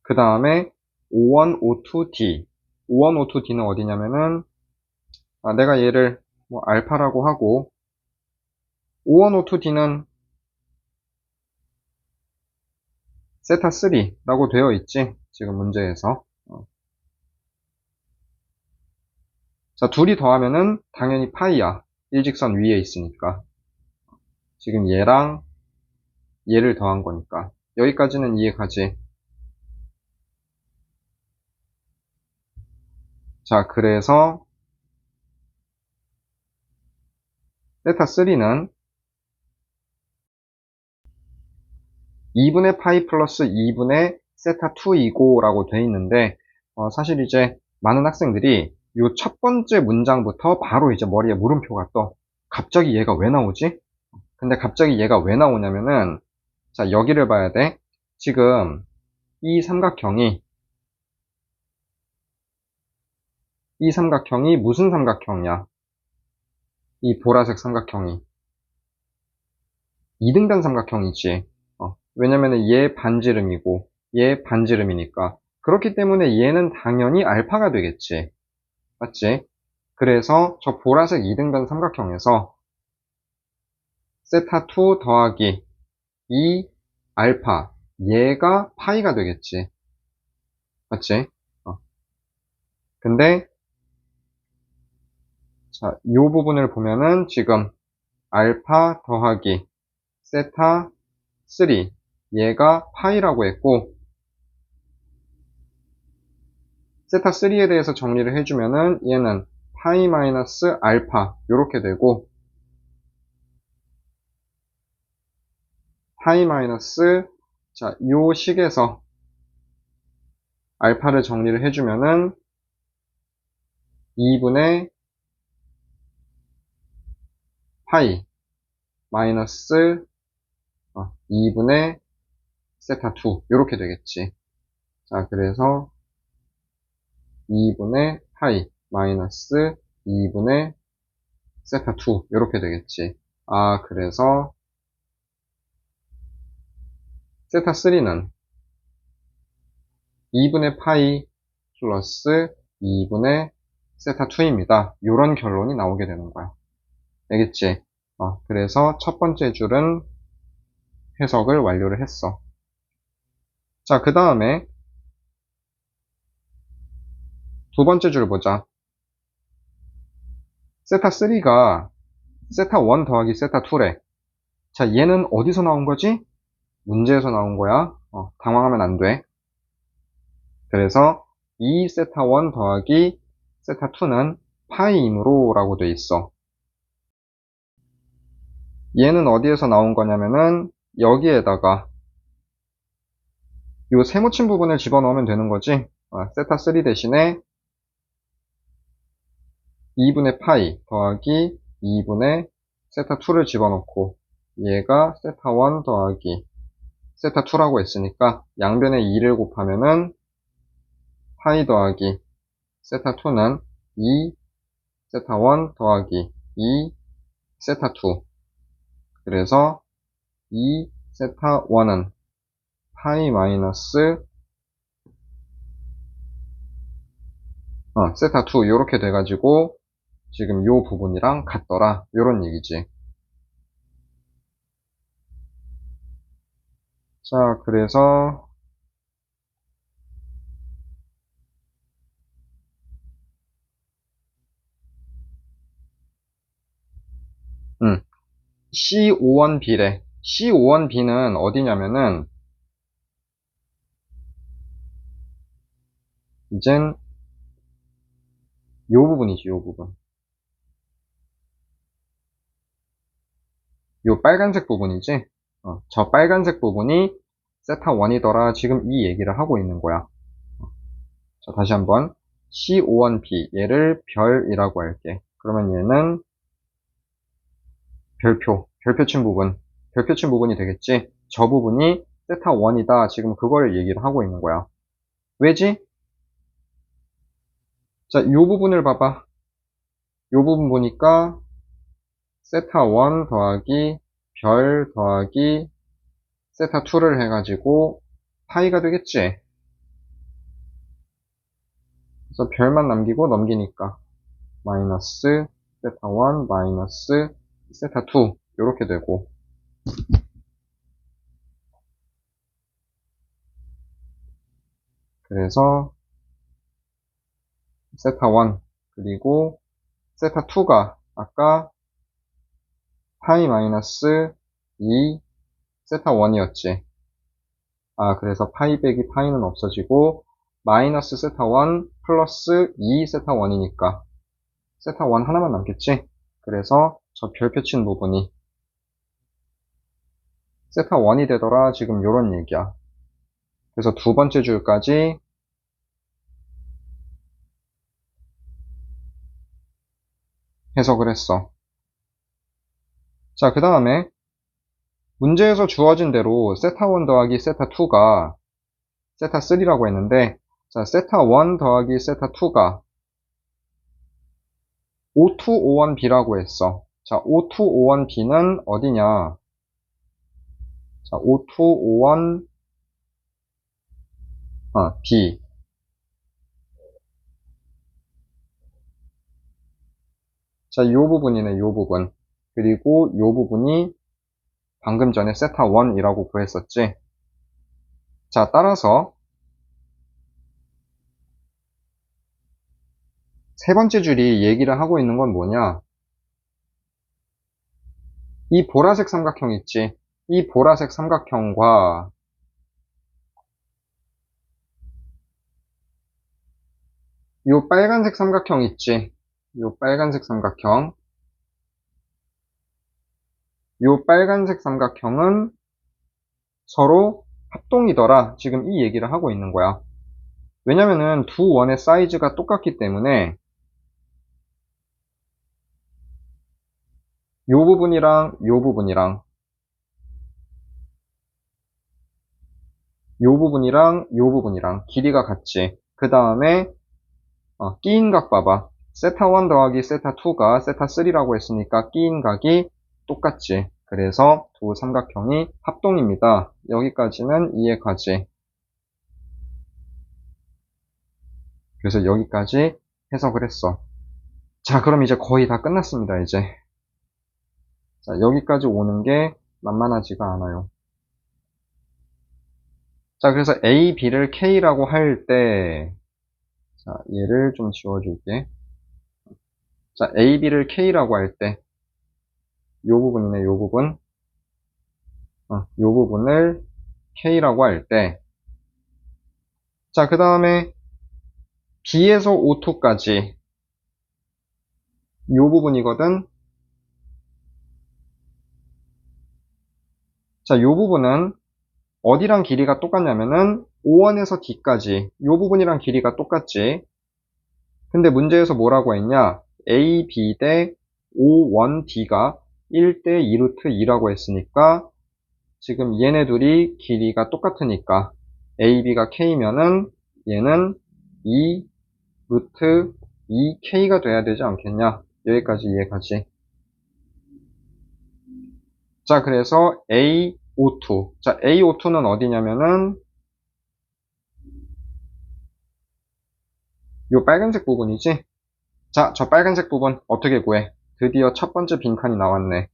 Speaker 1: 그 다음에 5152D. 5152D는 어디냐면은, 내가 얘를 뭐 알파라고 하고, 5152D는 세타 3라고 되어 있지? 지금 문제에서. 자, 둘이 더하면은 당연히 파이야. 일직선 위에 있으니까. 지금 얘랑 얘를 더한 거니까. 여기까지는 이해가지? 자, 그래서 세타 3는 2분의 파이 플러스 2분의 세타 2이고 라고 돼 있는데, 사실 이제 많은 학생들이 요 첫 번째 문장부터 바로 이제 머리에 물음표가 떠. 갑자기 얘가 왜 나오지? 근데 갑자기 얘가 왜 나오냐면은, 자, 여기를 봐야 돼. 지금 이 삼각형이 무슨 삼각형이야? 이 보라색 삼각형이 2등변 삼각형이지. 왜냐면은 얘 반지름이고
Speaker 3: 얘 반지름이니까. 그렇기 때문에 얘는 당연히 알파가 되겠지. 맞지? 그래서 저 보라색 2등변 삼각형에서 세타2 더하기 2 알파, 얘가 파이가 되겠지. 맞지? 근데 자, 이 부분을 보면은 지금 알파 더하기 세타 3, 얘가 파이라고 했고, 세타 3에 대해서 정리를 해주면은 얘는 파이 마이너스 알파 요렇게 되고, 파이 마이너스 자, 요 식에서 알파를 정리를 해주면은 2분의 파이 마이너스 2분의 세타2 요렇게 되겠지. 자, 그래서 2분의 파이 마이너스 2분의 세타2 요렇게 되겠지. 아, 그래서 세타3는 2분의 파이 플러스 2분의 세타2입니다. 요런 결론이 나오게 되는 거야. 알겠지? 그래서 첫 번째 줄은 해석을 완료를 했어. 자, 그 다음에 두 번째 줄 보자. 세타3가 세타1 더하기 세타2래. 자, 얘는 어디서 나온 거지? 문제에서 나온 거야. 당황하면 안 돼. 그래서 이 세타1 더하기 세타2는 파이이므로 라고 돼 있어. 얘는 어디에서 나온 거냐면은 여기에다가 요 세모친 부분을 집어넣으면 되는 거지. 세타3 대신에 2분의 파이 더하기 2분의 세타2를 집어넣고 얘가 세타1 더하기 세타2라고 했으니까 양변에 2를 곱하면은 파이 더하기 세타2는 2 세타1 더하기 2 세타2. 그래서 2 세타1은 파이 마이너스 세타2 요렇게 돼가지고 지금 요 부분이랑 같더라 요런 얘기지. 자, 그래서 C5원비래. C5원비는 어디냐면은 이젠 요 부분이지, 요 부분. 요 빨간색 부분이지? 저 빨간색 부분이 세타1이더라. 지금 이 얘기를 하고 있는 거야. 자, 다시 한번. C5원비. 얘를 별이라고 할게. 그러면 얘는 별표친 부분. 별표친 부분이 되겠지? 저 부분이 세타1이다. 지금 그걸 얘기를 하고 있는 거야. 왜지? 자, 요 부분을 봐봐. 요 부분 보니까 세타1 더하기 별 더하기 세타2를 해가지고 파이가 되겠지. 그래서 별만 남기고 넘기니까 마이너스 세타1 마이너스 세타2 이렇게 되고, 그래서 세타1 그리고 세타2가 아까 파이 마이너스 2 세타1이었지. 그래서 파이 빼기 파이는 없어지고 마이너스 세타1 플러스 2 세타1이니까 세타1 하나만 남겠지. 그래서 저 별표 친 부분이 세타1이 되더라. 지금 요런 얘기야. 그래서 두 번째 줄까지 해석을 했어. 자, 그 다음에 문제에서 주어진 대로 세타1 더하기 세타2가 세타3라고 했는데, 자, 세타1 더하기 세타2가 O2O1B라고 했어. 자, O2O1B는 어디냐? 자, O2O1 B. 자, 요 부분이네, 요 부분. 그리고 요 부분이 방금 전에 세타 1이라고 구했었지. 자, 따라서 세 번째 줄이 얘기를 하고 있는 건 뭐냐? 이 보라색 삼각형 있지? 이 보라색 삼각형과 요 빨간색 삼각형 있지? 요 빨간색 삼각형. 요 빨간색 삼각형은 서로 합동이더라. 지금 이 얘기를 하고 있는 거야. 왜냐면은 두 원의 사이즈가 똑같기 때문에 요 부분이랑 요 부분이랑 요 부분이랑 요 부분이랑 길이가 같지. 그 다음에 끼인 각 봐봐. 세타 1 더하기 세타 2가 세타 3라고 했으니까 끼인 각이 똑같지. 그래서 두 삼각형이 합동입니다. 여기까지는 이해가지. 그래서 여기까지 해석을 했어. 자, 그럼 이제 거의 다 끝났습니다, 이제. 자, 여기까지 오는 게 만만하지가 않아요. 자, 그래서 A, B를 K라고 할 때, 자, 얘를 좀 지워줄게. 자, A, B를 K라고 할 때, 요 부분이네, 요 부분. 요 부분을 K라고 할 때, 자, 그 다음에 B에서 O2까지, 요 부분이거든. 자, 요 부분은 어디랑 길이가 똑같냐면은 O1에서 D까지 요 부분이랑 길이가 똑같지. 근데 문제에서 뭐라고 했냐? A, B 대 O1, D가 1대 2루트 2라고 했으니까 지금 얘네 둘이 길이가 똑같으니까 A, B가 K면은 얘는 2 루트 2K가 돼야 되지 않겠냐? 여기까지 이해가지? 자, 그래서 AO2. 자, AO2는 어디냐면은 요 빨간색 부분이지? 자, 저 빨간색 부분 어떻게 구해? 드디어 첫 번째 빈칸이 나왔네.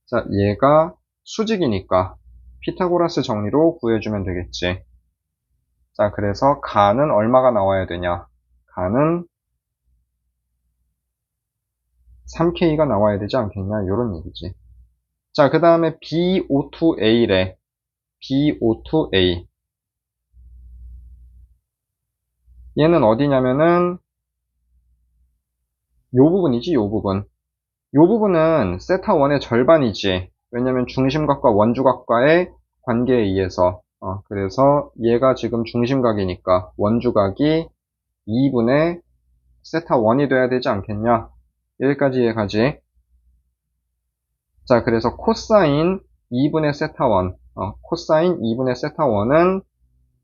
Speaker 3: 자, 얘가 수직이니까 피타고라스 정리로 구해주면 되겠지. 자, 그래서 가는 얼마가 나와야 되냐? 가는 3K가 나와야 되지 않겠냐? 요런 얘기지. 자, 그 다음에 BO2A래. BO2A. 얘는 어디냐면은 요 부분이지, 요 부분. 요 부분은 세타 1의 절반이지. 왜냐면 중심각과 원주각과의 관계에 의해서. 그래서 얘가 지금 중심각이니까 원주각이 2분의 세타 1이 돼야 되지 않겠냐? 여기까지 이해가지? 자, 그래서 코사인 2분의 세타 1. 코사인 2분의 세타 1은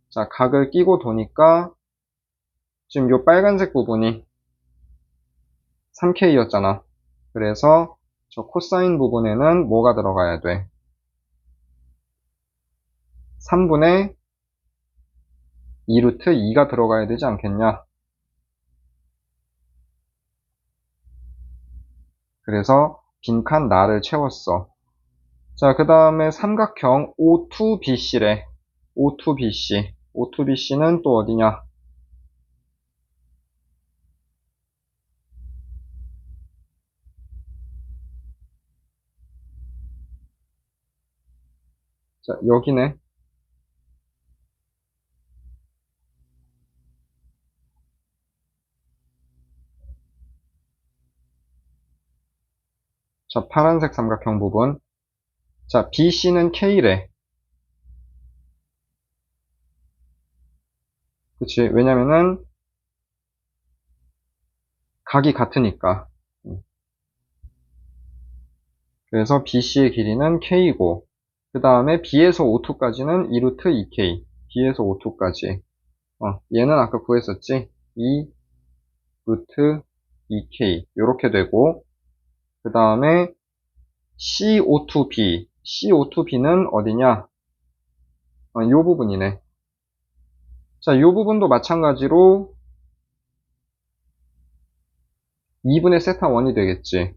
Speaker 3: 자, 각을 끼고 도니까 지금 요 빨간색 부분이 3K였잖아. 그래서 저 코사인 부분에는 뭐가 들어가야 돼? 3분의 2루트 2가 들어가야 되지 않겠냐? 그래서 빈칸 나를 채웠어. 자, 그 다음에 삼각형 O2BC래. O2BC. O2BC는 또 어디냐? 자, 여기네. 자, 파란색 삼각형 부분. 자, BC는 K래. 그치? 왜냐면은 각이 같으니까. 그래서 BC의 길이는 K고, 그 다음에 B에서 O2까지는 2루트 2K. B에서 O2까지. 얘는 아까 구했었지? 2 루트 2K. 요렇게 되고, 그 다음에 CO2B. CO2b는 어디냐? 요 부분이네. 자, 요 부분도 마찬가지로 2분의 세타1이 되겠지.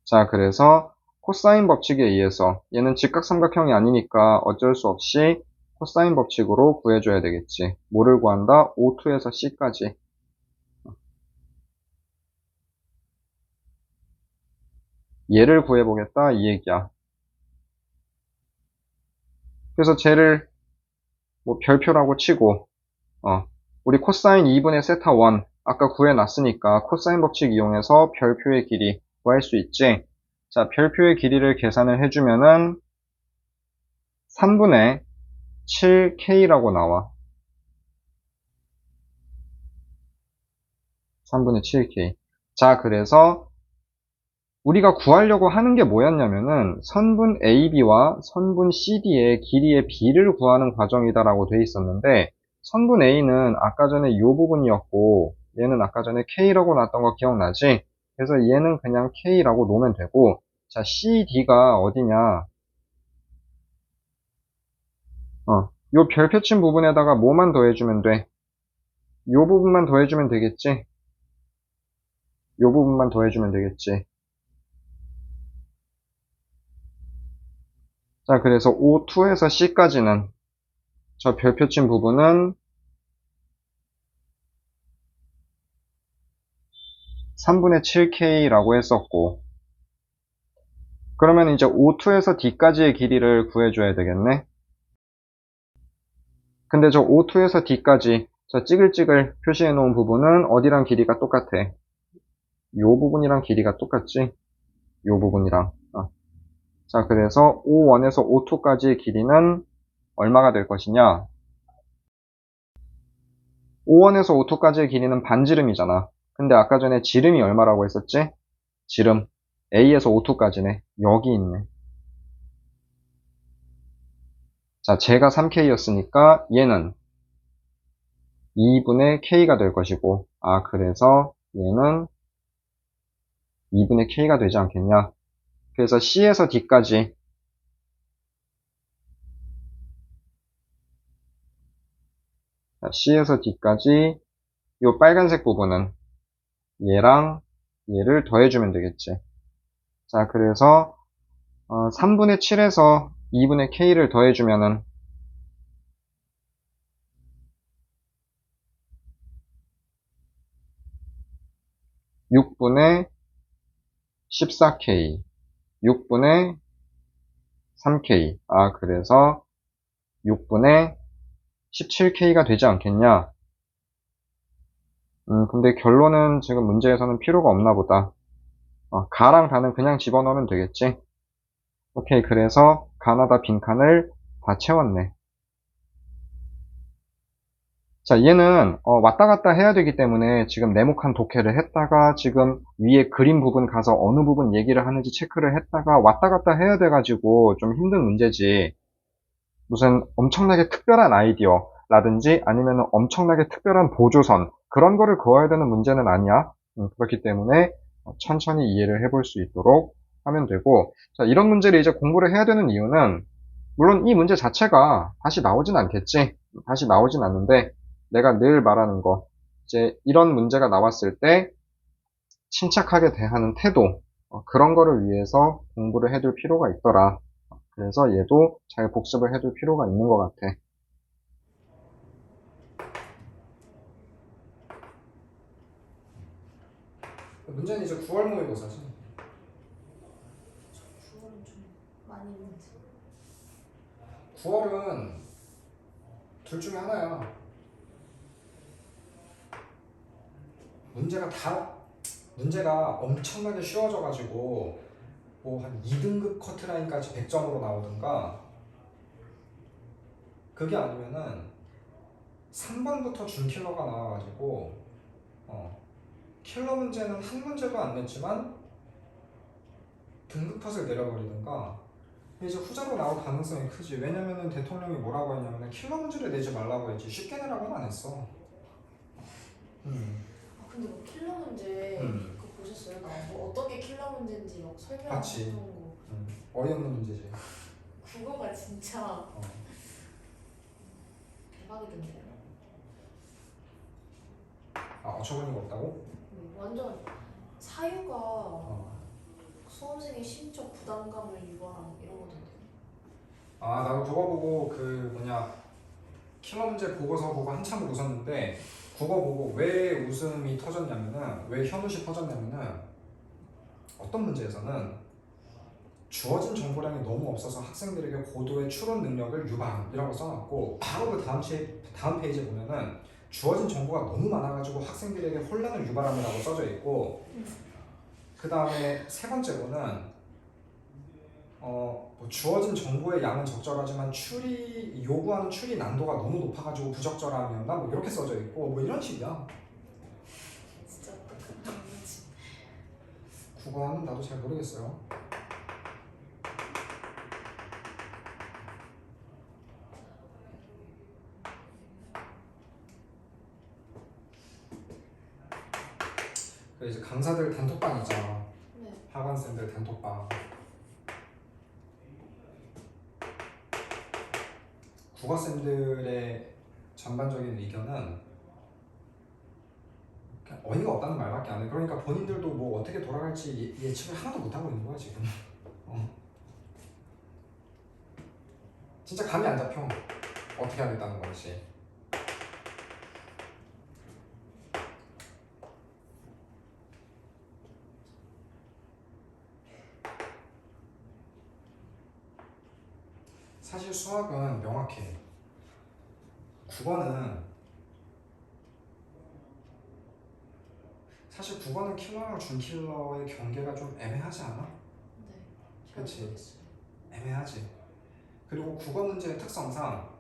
Speaker 3: 자, 그래서 코사인 법칙에 의해서 얘는 직각삼각형이 아니니까 어쩔 수 없이 코사인 법칙으로 구해줘야 되겠지. 뭐를 구한다? O2에서 C까지. 얘를 구해보겠다 이 얘기야. 그래서 쟤를 뭐 별표라고 치고 우리 코사인 2분의 세타 1 아까 구해놨으니까 코사인 법칙 이용해서 별표의 길이 구할 수 있지. 자, 별표의 길이를 계산을 해주면은 3분의 7K라고 나와. 3분의 7K. 자, 그래서 우리가 구하려고 하는 게 뭐였냐면은 선분 AB와 선분 CD의 길이의 비를 구하는 과정이다라고 돼 있었는데 선분 A는 아까 전에 이 부분이었고 얘는 아까 전에 K라고 나왔던 거 기억나지? 그래서 얘는 그냥 K라고 놓으면 되고 자, CD가 어디냐? 요 별표 친 부분에다가 뭐만 더해주면 돼? 요 부분만 더해주면 되겠지? 요 부분만 더해주면 되겠지? 자, 그래서 O2에서 C까지는 저 별표 친 부분은 3분의 7K라고 했었고 그러면 이제 O2에서 D까지의 길이를 구해줘야 되겠네. 근데 저 O2에서 D까지 저 찌글찌글 표시해 놓은 부분은 어디랑 길이가 똑같아? 요 부분이랑 길이가 똑같지? 요 부분이랑. 자, 그래서 O1에서 O2까지의 길이는 얼마가 될 것이냐? O1에서 O2까지의 길이는 반지름이잖아. 근데 아까 전에 지름이 얼마라고 했었지? 지름. A에서 O2까지네. 여기 있네. 자, 쟤가 3K였으니까 얘는 2분의 K가 될 것이고, 그래서 얘는 2분의 K가 되지 않겠냐? 그래서 C에서 D까지 C에서 D까지 이 빨간색 부분은 얘랑 얘를 더해주면 되겠지. 자, 그래서 3분의 7에서 2분의 K를 더해주면은 6분의 14K, 6분의 3K. 그래서 6분의 17K가 되지 않겠냐? 근데 결론은 지금 문제에서는 필요가 없나 보다. 가랑 다는 그냥 집어넣으면 되겠지? 오케이, 그래서 가나다 빈칸을 다 채웠네. 자, 얘는 왔다 갔다 해야 되기 때문에 지금 네모칸 독해를 했다가 지금 위에 그림 부분 가서 어느 부분 얘기를 하는지 체크를 했다가 왔다 갔다 해야 돼가지고 좀 힘든 문제지. 무슨 엄청나게 특별한 아이디어라든지 아니면 엄청나게 특별한 보조선 그런 거를 그어야 되는 문제는 아니야. 그렇기 때문에 천천히 이해를 해볼 수 있도록 하면 되고 자, 이런 문제를 이제 공부를 해야 되는 이유는 물론 이 문제 자체가 다시 나오진 않겠지. 다시 나오진 않는데 내가 늘 말하는 거 이제 이런 문제가 나왔을 때 침착하게 대하는 태도 그런 거를 위해서 공부를 해둘 필요가 있더라. 그래서 얘도 잘 복습을 해둘 필요가 있는 것 같아.
Speaker 1: 문제는 이제 9월 모의고사지.
Speaker 2: 9월은 좀 많이 있는데.
Speaker 1: 9월은 둘 중에 하나야. 문제가 엄청나게 쉬워져가지고 뭐 한 2등급 커트라인까지 100점으로 나오든가 그게 아니면은 3번부터 준킬러가 나와가지고 킬러 문제는 한 문제도 안 냈지만 등급 컷을 내려버리든가 이제 후자로 나올 가능성이 크지. 왜냐면은 대통령이 뭐라고 했냐면은 킬러 문제를 내지 말라고 했지 쉽게 내라고는 안 했어.
Speaker 2: 근데 뭐 킬러 문제 그거 보셨어요? 나 뭐 어떤 게 킬러 문제인지 막
Speaker 1: 봤지.
Speaker 2: 설명하는 거.
Speaker 1: 어이없는 문제지.
Speaker 2: 국어가 진짜
Speaker 1: 어.
Speaker 2: 대박이던데요.
Speaker 1: 아 어처구니가 없다고?
Speaker 2: 완전 사유가
Speaker 1: 어.
Speaker 2: 수험생의 심적 부담감을 유발하는 이런 거던데.
Speaker 1: 아 나도 그거 보고 그 뭐냐 킬러 문제 보고서 보고 한참 웃었는데 그거 보고 왜 웃음이 터졌냐면은 왜 현우씨 터졌냐면은 어떤 문제에서는 주어진 정보량이 너무 없어서 학생들에게 고도의 추론 능력을 유발이라고 써놨고 바로 그 다음 페이지에 보면은 주어진 정보가 너무 많아가지고 학생들에게 혼란을 유발함이라고 써져 있고 그 다음에 세 번째로는 뭐 주어진 정보의 양은 적절하지만 요구하는 추리 난도가 너무 높아가지고 부적절함이었나 뭐 이렇게 써져 있고 뭐 이런 식이야.
Speaker 2: 진짜 어떡한 문제.
Speaker 1: 국어는 나도 잘 모르겠어요. 그 이제 강사들 단톡방 있잖아.
Speaker 2: 네.
Speaker 1: 학원생들 단톡방. 국어쌤들의 전반적인 의견은 그냥 어이가 없다는 말밖에 안 해. 그러니까 본인들도 뭐 어떻게 돌아갈지 예측을 하나도 못하고 있는 거야 지금. 진짜 감이 안 잡혀. 어떻게 하겠다는 건지. 사실 수학은 명확해. 국어는 킬러랑 준킬러의 경계가 좀 애매하지 않아?
Speaker 2: 네. 잘
Speaker 1: 그치.
Speaker 2: 모르겠어요.
Speaker 1: 애매하지. 그리고 국어 문제의 특성상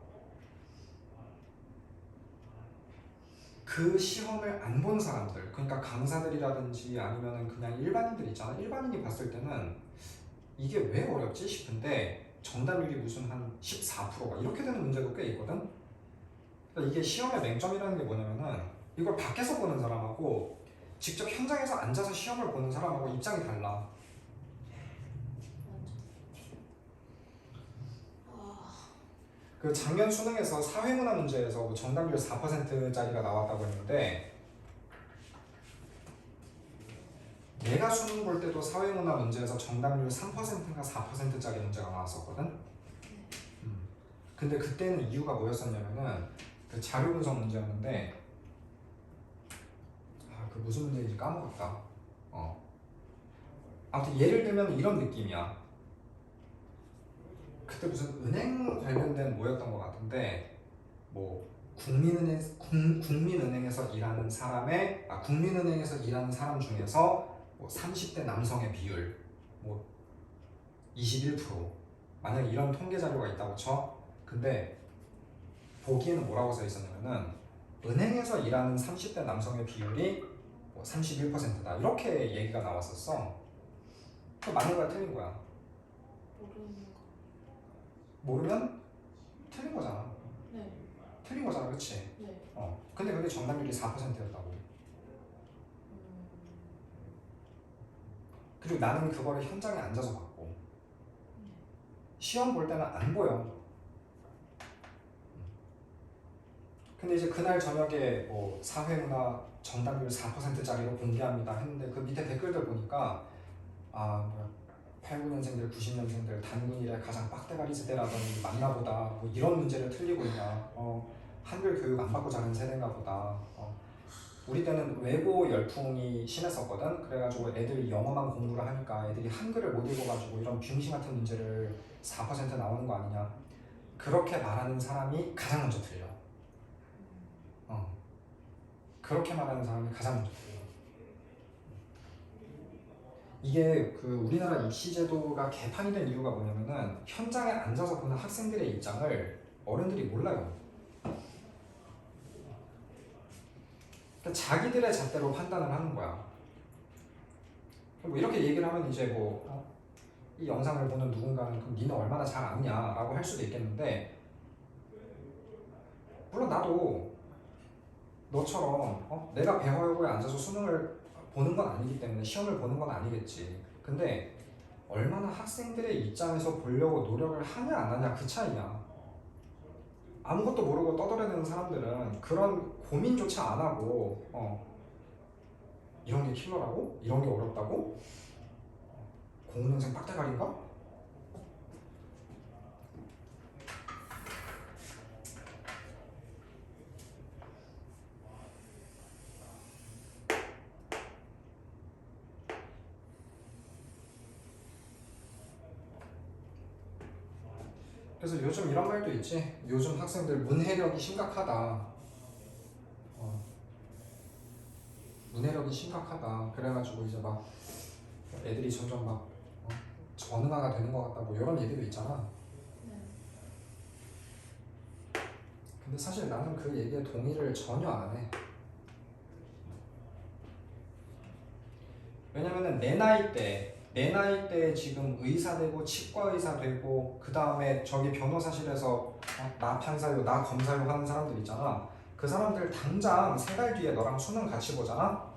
Speaker 1: 그 시험을 안 본 사람들, 그러니까 강사들이라든지 아니면 그냥 일반인들 있잖아. 일반인이 봤을 때는 이게 왜 어렵지 싶은데 정답률이 무슨 한 14%가 이렇게 되는 문제도 꽤 있거든. 그러니까 이게 시험의 맹점이라는 게 뭐냐면은 이걸 밖에서 보는 사람하고 직접 현장에서 앉아서 시험을 보는 사람하고 입장이 달라. 그 작년 수능에서 사회문화 문제에서 뭐 정답률 4%짜리가 나왔다고 했는데 내가 수능 볼 때도 사회문화 문제에서 정답률 3%인가 4%짜리 문제가 나왔었거든. 근데 그때는 이유가 뭐였었냐면은 그 자료 분석 문제였는데 그 무슨 문제인지 까먹었다. 아무튼 예를 들면 이런 느낌이야. 그때 무슨 은행 관련된 뭐였던 것 같은데 뭐 국민은행에서 일하는 국민은행에서 일하는 사람 중에서 뭐 30대 남성의 비율 뭐 21% 만약에 이런 통계 자료가 있다고 쳐. 근데 보기에는 뭐라고 써 있었냐면은 은행에서 일하는 30대 남성의 비율이 뭐 31%다 이렇게 얘기가 나왔었어. 그 맞는 거야 틀린 거야?
Speaker 2: 모르는 거.
Speaker 1: 모르면 틀린 거잖아.
Speaker 2: 네.
Speaker 1: 틀린 거잖아, 그렇지?
Speaker 2: 네.
Speaker 1: 근데 그게 정답률이 4%였다고. 그리고 나는 그거를 현장에 앉아서 봤고 시험 볼 때는 안 보여. 근데 이제 그날 저녁에 뭐 사회문화 정답률 4%짜리로 공개합니다 했는데 그 밑에 댓글들 보니까 89년생들, 90년생들 단군 이래 가장 빡대가리 세대라더니 맞나보다 뭐 이런 문제를 틀리고 있냐. 한글 교육 안 받고 자란 세대인가 보다. 우리 때는 외고 열풍이 심했었거든. 그래가지고 애들이 영어만 공부를 하니까 애들이 한글을 못 읽어가지고 이런 빙신 같은 문제를 4% 나오는 거 아니냐. 그렇게 말하는 사람이 가장 먼저 틀려. 그렇게 말하는 사람이 가장 먼저 틀려. 이게 그 우리나라 입시 제도가 개판이 된 이유가 뭐냐면은 현장에 앉아서 보는 학생들의 입장을 어른들이 몰라요. 그러니까 자기들의 잣대로 판단을 하는 거야. 뭐 이렇게 얘기를 하면 이제 이 영상을 보는 누군가는 그럼 니는 얼마나 잘 아느냐라고 할 수도 있겠는데 물론 나도 너처럼 내가 배화여고에 앉아서 수능을 보는 건 아니기 때문에 시험을 보는 건 아니겠지. 근데 얼마나 학생들의 입장에서 보려고 노력을 하냐 안 하냐 그 차이야. 아무것도 모르고 떠들어대는 사람들은 그런 고민조차 안 하고 이런 게 킬러라고? 이런 게 어렵다고? 공운영생 빡대가리인가? 그래서 요즘 이런 말도 있지. 요즘 학생들 문해력이 심각하다. 문해력이 심각하다. 그래가지고 이제 막 애들이 점점 막 전응아가 되는 것 같다. 뭐 이런 얘기도 있잖아.
Speaker 2: 네.
Speaker 1: 근데 사실 나는 그 얘기에 동의를 전혀 안 해. 왜냐면은 내 나이 때 지금 의사 되고 치과 의사 되고 그 다음에 저기 변호사실에서 나 판사요, 나 검사요 하는 사람들 있잖아. 그 사람들 당장 3달 뒤에 너랑 수능 같이 보잖아.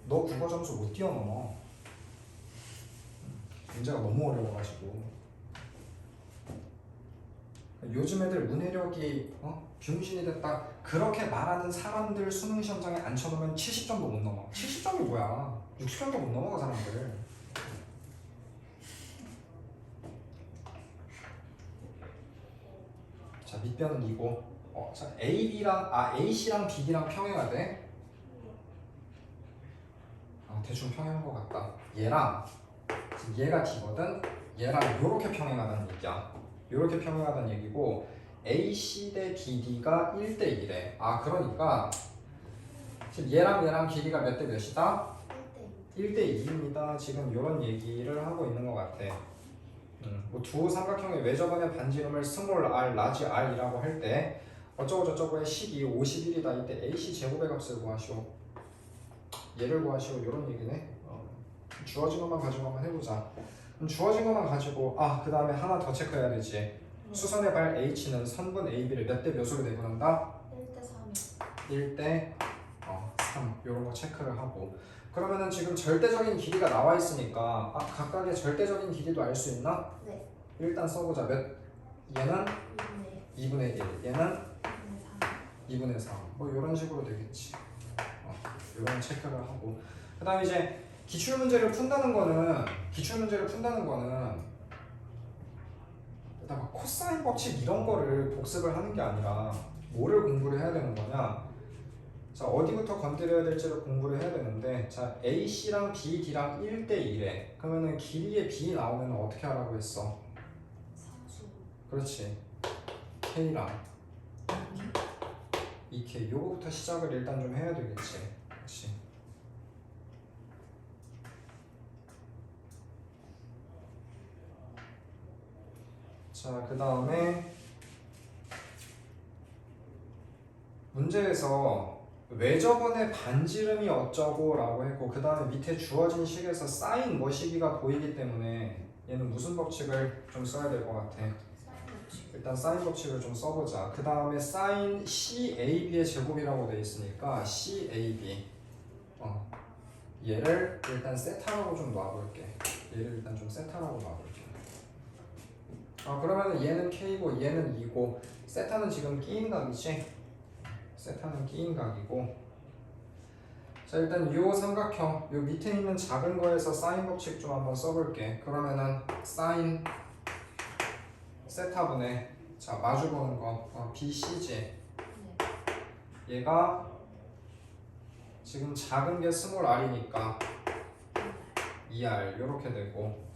Speaker 1: 너 국어 점수 못 뛰어넘어. 문제가 너무 어려워가지고. 요즘 애들 문해력이 병신이 됐다 그렇게 말하는 사람들 수능 시험장에 앉혀놓으면 70점도 못 넘어. 70점이 뭐야? 60점도 못 넘어가 사람들. 자, 밑변은 이고. 자, AC랑 BD랑 평행하 돼. 대충 평행한 것 같다. 얘가 D거든. 얘랑 요렇게 평행하다는 얘기야. 요렇게 평행하다는 얘기고 AC 대 BD가 1대 1에. 그러니까 지금 얘랑 길이가 몇 대 몇이다? 1대 2입니다. 지금 요런 얘기를 하고 있는 것 같아. 뭐 두 삼각형의 외접원의 반지름을 스몰 r, 라지 r이라고 할 때 어쩌고 저쩌고의 12, 51이다. 이때 AC 제곱의 값을 구하시오. 얘를 구하시오. 이런 얘기네. 주어진 것만 가지고 한번 해보자. 그럼 주어진 것만 가지고 그 다음에 하나 더 체크해야 되지. 수선의 발 H는 선분 AB를 몇 대 몇으로 내분한다?
Speaker 2: 1대 3이요.
Speaker 1: 1대 3 이런 거 체크를 하고. 그러면은 지금 절대적인 길이가 나와 있으니까 각각의 절대적인 길이도 알 수 있나?
Speaker 2: 네.
Speaker 1: 일단 써보자. 얘는 2분의 1, 얘는 2분의 3. 뭐 이런 식으로 되겠지. 이런 체크를 하고. 그 다음에 이제 기출문제를 푼다는 거는 일단 막 코사인 법칙 이런 거를 복습을 하는 게 아니라 뭐를 공부를 해야 되는 거냐. 자, 어디부터 건드려야 될지를 공부를 해야 되는데, 자, AC랑 BD랑 1대 1에 그러면은 길이의 B 나오면 어떻게 하라고 했어?
Speaker 2: 상수.
Speaker 1: 그렇지. K랑 2K 요거부터 시작을 일단 좀 해야 되겠지. 그렇지. 자, 그 다음에 문제에서 외접원의 반지름이 어쩌고 라고 했고 그 다음에 밑에 주어진 식에서 사인 뭐시기가 보이기 때문에 얘는 무슨 법칙을 좀 써야 될 것 같아? 일단 사인 법칙을 좀 써보자. 그 다음에 사인 CAB의 제곱이라고 돼 있으니까 CAB 얘를 일단 세타라고 좀 놔볼게. 얘를 일단 좀 세타라고 놔볼게. 그러면 얘는 K고 얘는 2고 세타는 지금 끼인 각이지? 세타는 끼인 각이고. 자, 일단 요 삼각형 요 밑에 있는 작은 거에서 사인 법칙 좀 한번 써볼게. 그러면은 사인 세타분의 자 마주보는 거 BC지. 얘가 지금 작은 게 스몰 r이니까 2r 요렇게 되고.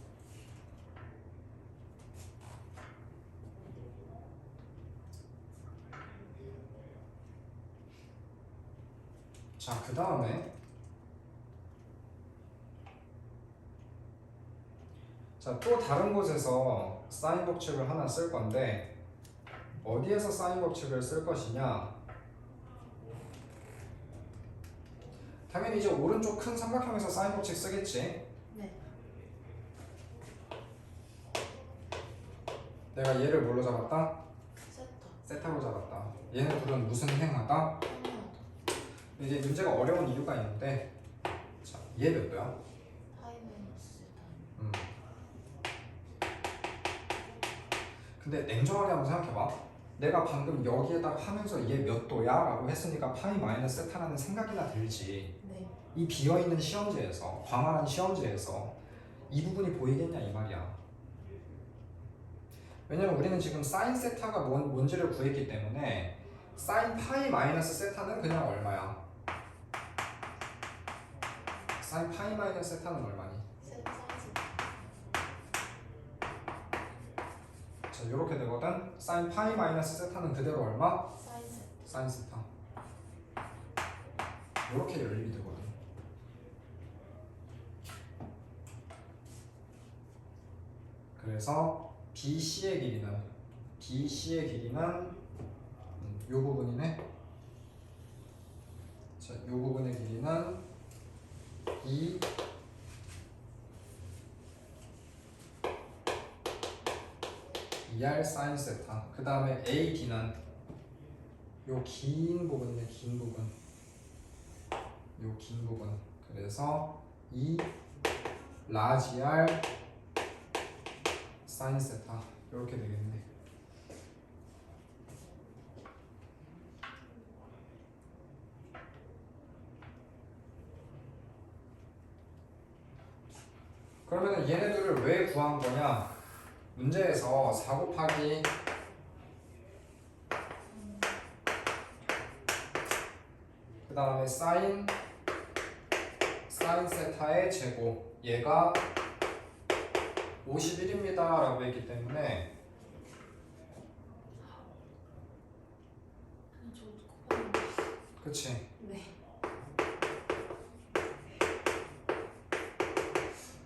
Speaker 1: 자, 그 다음에 자, 또 다른 곳에서 사인 법칙을 하나 쓸 건데 어디에서 사인 법칙을 쓸 것이냐. 당연히 이제 오른쪽 큰 삼각형에서 사인 법칙 쓰겠지.
Speaker 2: 네.
Speaker 1: 내가 얘를 뭘로 잡았다?
Speaker 2: 세타.
Speaker 1: 세타로 잡았다. 얘네 둘은 무슨 행하다?
Speaker 2: 하나
Speaker 1: 이제 문제가 어려운 이유가 있는데 얘 몇 도야?
Speaker 2: 파이 마이너스 세타.
Speaker 1: 근데 냉정하게 한번 생각해봐. 내가 방금 여기에다가 하면서 얘 몇 도야? 라고 했으니까 파이 마이너스 세타라는 생각이나 들지.
Speaker 2: 네.
Speaker 1: 이 비어있는 시험지에서, 광활한 시험지에서 이 부분이 보이겠냐 이 말이야. 왜냐면 우리는 지금 사인 세타가 뭔지를 구했기 때문에 사인 파이 마이너스 세타는 그냥 얼마야? 사인 파이 마이너스 세타는 얼마니?
Speaker 2: 세타 사이즈.
Speaker 1: 자, 이렇게 되거든. 사인 파이 마이너스 세타는 그대로 얼마?
Speaker 2: 사이즈.
Speaker 1: 사인 세타. 이렇게 연립이 되거든. 그래서 BC의 길이는 요 부분이네. 자, 요 부분의 길이는 2R 사인 세타. 그 다음에 AD는 요 긴 부분이네. 긴 부분. 요 긴 부분. 그래서 2 라지 R 사인 세타. 이렇게 되겠네. 그러면 얘네들을 왜 구한 거냐? 문제에서 4 곱하기 그 다음에 사인 세타의 제곱, 얘가 51입니다 라고 했기 때문에
Speaker 2: 저 곱하기.
Speaker 1: 그치?
Speaker 2: 네.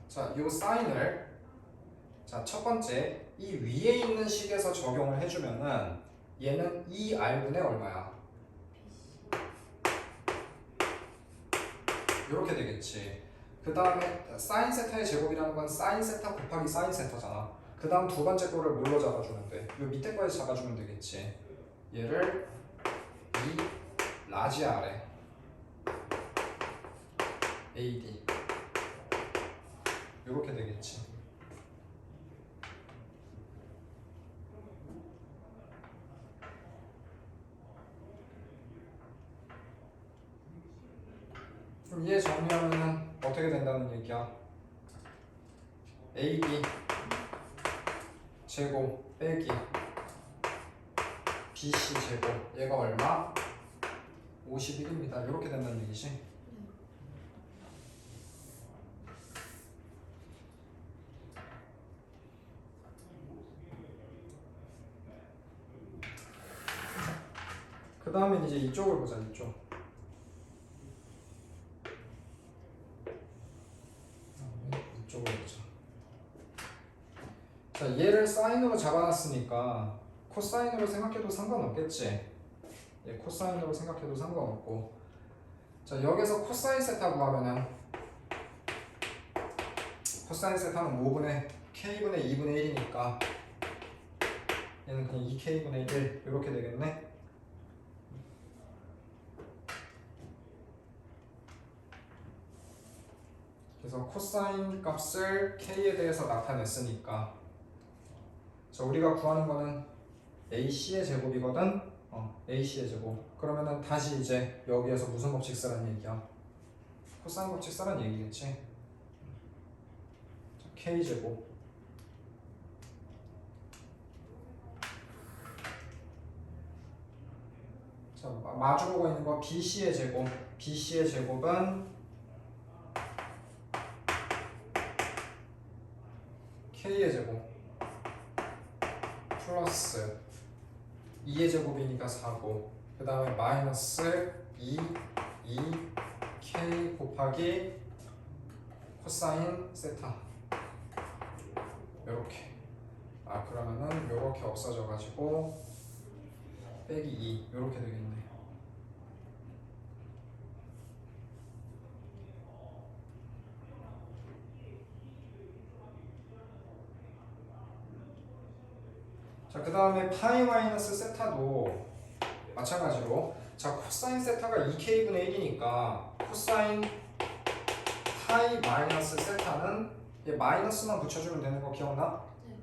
Speaker 1: 자, 요 사인을 자, 첫 번째 이 위에 있는 식에서 적용을 해주면은 얘는 2R분의 얼마야? 이렇게 되겠지. 그 다음에 사인 세타의 제곱이라는 건 사인 세타 곱하기 사인 세타잖아. 그 다음 두 번째 거를 뭘로 잡아주면 돼? 요 밑에 거에 잡아주면 되겠지. 얘를 2 라지 R에 AD 이렇게 되겠지. 그럼 얘 정리하면 어떻게 된다는 얘기야? AB 제곱 빼기 BC 제곱 얘가 얼마? 51입니다. 이렇게 된다는 얘기지. 그 다음에 이제 이쪽을 보자. 이쪽. 이쪽을 보자. 자, 얘를 사인으로 잡아놨으니까 코사인으로 생각해도 상관없겠지. 얘 코사인으로 생각해도 상관없고. 자, 여기서 코사인 세타 구하면은 코사인 세타는 5분의 k분의 2분의 1이니까 얘는 그냥 2k분의 1 이렇게 되겠네. 그래서 코사인 값을 k에 대해서 나타냈으니까 자, 우리가 구하는 거는 AC의 제곱이거든. AC의 제곱. 그러면은 다시 이제 여기에서 무슨 법칙 쓰라는 얘기야? 코사인 법칙 쓰라는 얘기겠지. 자, K 제곱. 자, 마주보고 있는 거 BC의 제곱. BC의 제곱은 K의 제곱 플러스 2의 제곱이니까 4고 그 다음에 마이너스 2K 곱하기 코사인 세타 요렇게. 그러면은 요렇게 없어져 가지고 빼기 2 요렇게 되겠네. 자, 그 다음에 파이 마이너스 세타도 마찬가지로 자, 코사인 세타가 2k분의 1이니까 코사인 파이 마이너스 세타는 얘 마이너스만 붙여주면 되는 거 기억나?
Speaker 2: 네.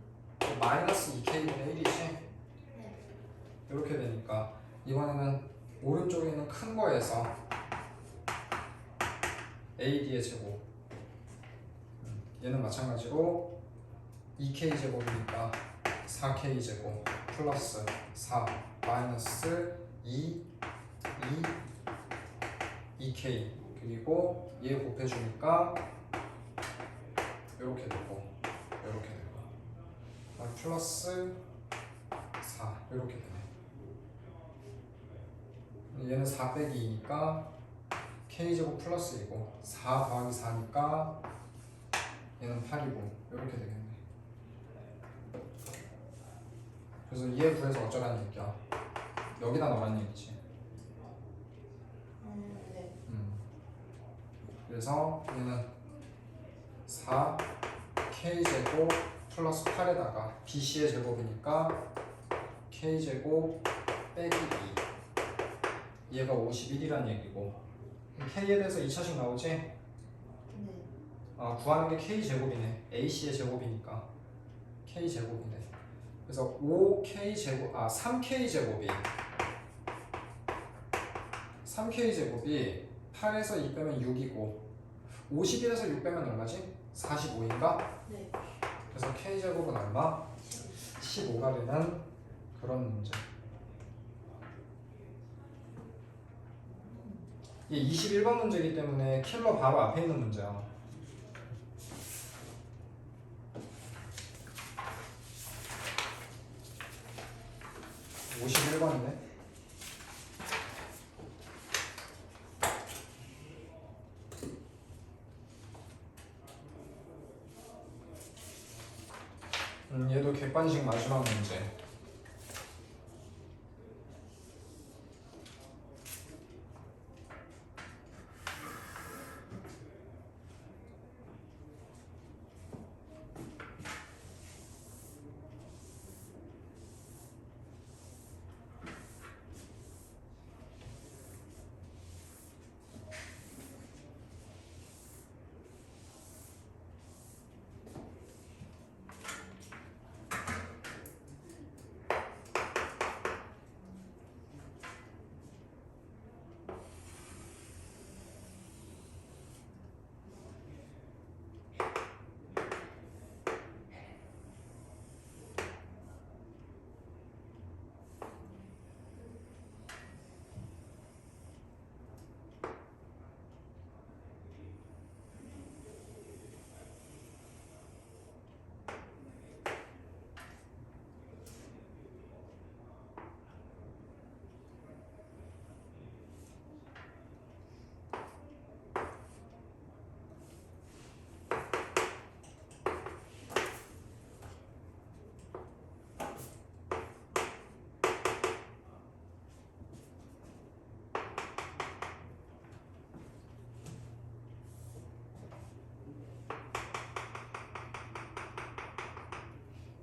Speaker 1: 마이너스 2k분의 1이지?
Speaker 2: 네.
Speaker 1: 이렇게 되니까 이번에는 오른쪽에 있는 큰 거에서 AD의 제곱 얘는 마찬가지로 2k 제곱이니까 4k 제곱 플러스 4 마이너스 2k 그리고 얘 곱해주니까 이렇게 되고 이렇게 되고 플러스 4 이렇게 되네. 얘는 4 빼기 2니까 k제곱 플러스 2고 4 더하기 4니까 얘는 8이고 이렇게 되겠네. 그래서 얘 구해서 어쩌라는 얘기야? 여기다 넣으라는 얘기지.
Speaker 2: 네.
Speaker 1: 그래서 얘는 4k제곱 플러스 8에다가 BC의 제곱이니까 k제곱 빼기 2 얘가 51이란 얘기고 k에 대해서 2차식 나오지?
Speaker 2: 네.
Speaker 1: 구하는 게 k제곱이네. AC의 제곱이니까 k제곱이네. 그래서 5k제곱 3k제곱이 3k제곱이 8에서 2 빼면 6이고 51에서 6 빼면 얼마지? 45인가?
Speaker 2: 네.
Speaker 1: 그래서 k제곱은 얼마? 15가 되는 그런 문제. 이게 21번 문제이기 때문에 킬러 바로 앞에 있는 문제야. 오 51번이네. 얘도 객관식 마지막 문제.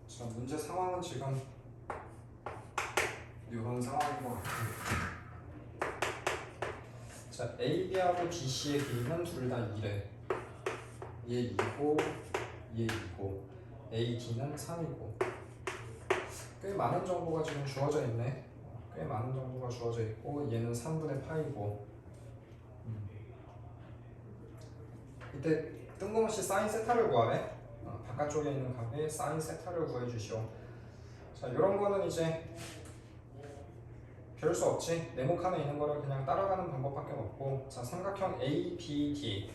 Speaker 1: 자, 문제 상황은 지금 이런 상황인 것 같아요. 자, AB하고 BC의 길이는 둘 다 2래. 얘 2고 얘 2고 AD는 3이고 꽤 많은 정보가 지금 주어져 있네. 꽤 많은 정보가 주어져 있고 얘는 3분의 파이고 이때 뜬금없이 사인 세타를 구하래. 바깥쪽에 있는 값의 사인 세타를 구해주시오. 자, 이런 거는 이제 별 수 없지. 네모칸에 있는 거를 그냥 따라가는 방법밖에 없고. 자, 삼각형 ABD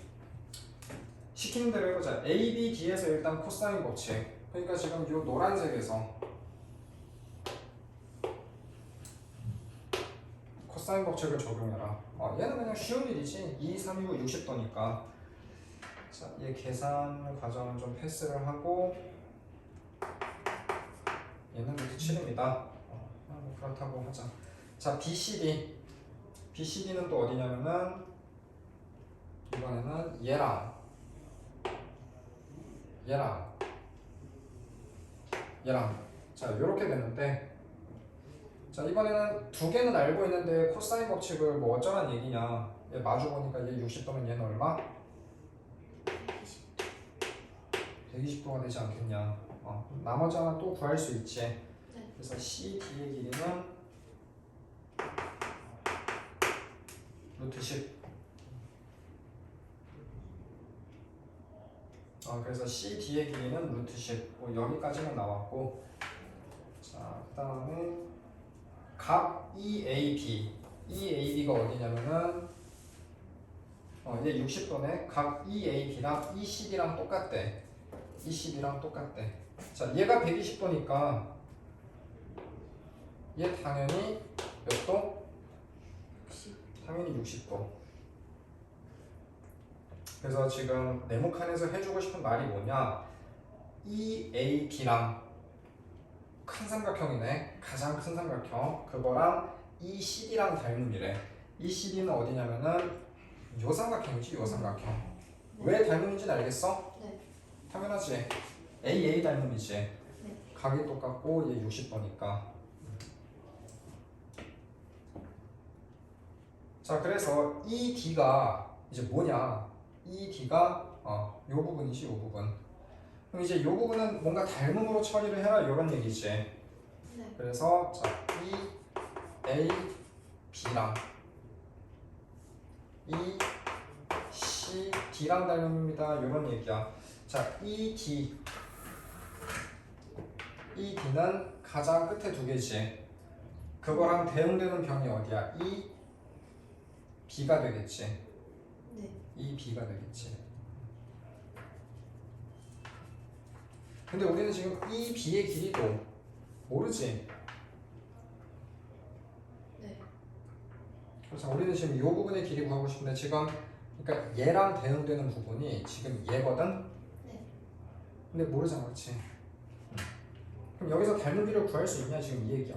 Speaker 1: 시키는 대로 해보자. ABD에서 일단 코사인 법칙. 그러니까 지금 이 노란색에서 코사인 법칙을 적용해라. 얘는 그냥 쉬운 일이지. 2, 3, 2, 60도니까. 자, 얘 계산 과정은 좀 패스를 하고 얘는 루트 7입니다. 뭐 그렇다고 하자. 자, BCD는 또 어디냐면은 이번에는 얘랑 자, 이렇게 되는데 자, 이번에는 두 개는 알고 있는데 코사인 법칙을 뭐 어쩌란 얘기냐. 얘 마주 보니까 얘 60도면 얘는 얼마? 120도가 되지 않겠냐. 나머지 하나 또 구할 수 있지.
Speaker 2: 네.
Speaker 1: 그래서 CD의 길이는 루트 10. 그래서 CD의 길이는 루트 10. 여기까지는 나왔고, 자, 그 다음에 각 EAB. EAB가 어디냐면은 얘 60도네. 각 EAB랑 ECD랑 똑같대. ECD랑 똑같대. 자, 얘가 120도니까 얘 당연히 몇 도?
Speaker 2: 60.
Speaker 1: 당연히 60도. 그래서 지금 네모 칸에서 해주고 싶은 말이 뭐냐? EAB랑 큰 삼각형이네. 가장 큰 삼각형. 그거랑 ECD랑 닮음이래. ECD는 어디냐면은 요 삼각형이지, 요 삼각형. 왜 닮음인지는 알겠어?
Speaker 2: 네.
Speaker 1: 당연하지. AA 닮음이지.
Speaker 2: 네.
Speaker 1: 각이 똑같고 얘 60도니까. 자, 그래서 이 D가 이제 뭐냐? 이 D가 요 부분이지, 요 부분. 그럼 이제 요 부분은 뭔가 닮음으로 처리를 해라 이런 얘기지.
Speaker 2: 네.
Speaker 1: 그래서 자, 이 A, B랑 이 C, D랑 닮음입니다. 이런 얘기야. 자, 이 D는 가장 끝에 두 개지. 그거랑 대응되는 변이 어디야? 이 B가 되겠지.
Speaker 2: 네.
Speaker 1: 이 B가 되겠지. 근데 우리는 지금 이 B의 길이도 모르지.
Speaker 2: 네.
Speaker 1: 그래서 우리는 지금 이 부분의 길이 구하고 싶은데 지금 그러니까 얘랑 대응되는 부분이 지금 얘거든.
Speaker 2: 네.
Speaker 1: 근데 모르잖아, 그렇지? 그럼 여기서 닮은 비를 구할 수 있냐 지금 이 얘기야.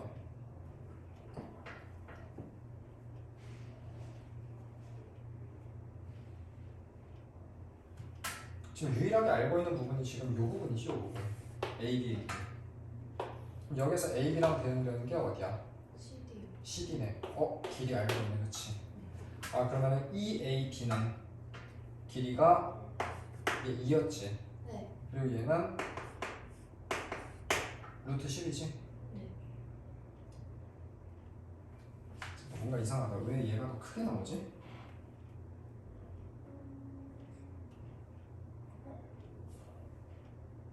Speaker 1: 지금 유일하게 알고 있는 부분이 지금 이 부분이지, 이 부분. AB. 그럼 여기서 AB랑 대응되는 게 어디야?
Speaker 2: CD요.
Speaker 1: CD네. 길이 알고 있네, 그렇지? 그러면은 EAB는 길이가 얘 2였지.
Speaker 2: 네.
Speaker 1: 그리고 얘는 루트 10이지.
Speaker 2: 네.
Speaker 1: 뭔가 이상하다. 왜 얘가 더 크게 나오지?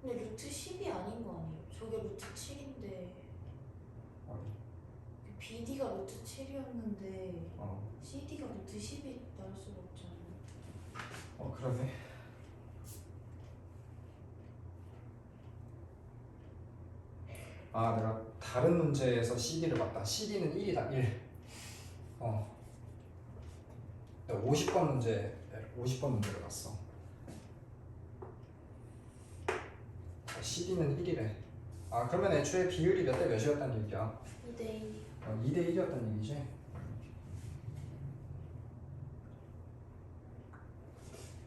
Speaker 2: 근데 루트 10이 아닌 거 아니에요? 저게 루트 7인데
Speaker 1: 어디?
Speaker 2: BD가 루트 7이었는데
Speaker 1: 어,
Speaker 2: CD가 루트 10이 나올 수가 없잖아요.
Speaker 1: 그러네. 내가 다른 문제에서 CD를 봤다. CD는 1이다, 1. 내가 50번 문제를 봤어. CD는 1이래. 그러면 애초에 비율이 몇 대 몇이었다는 얘기야?
Speaker 2: 2대1.
Speaker 1: 2대 1이었다는 얘기지?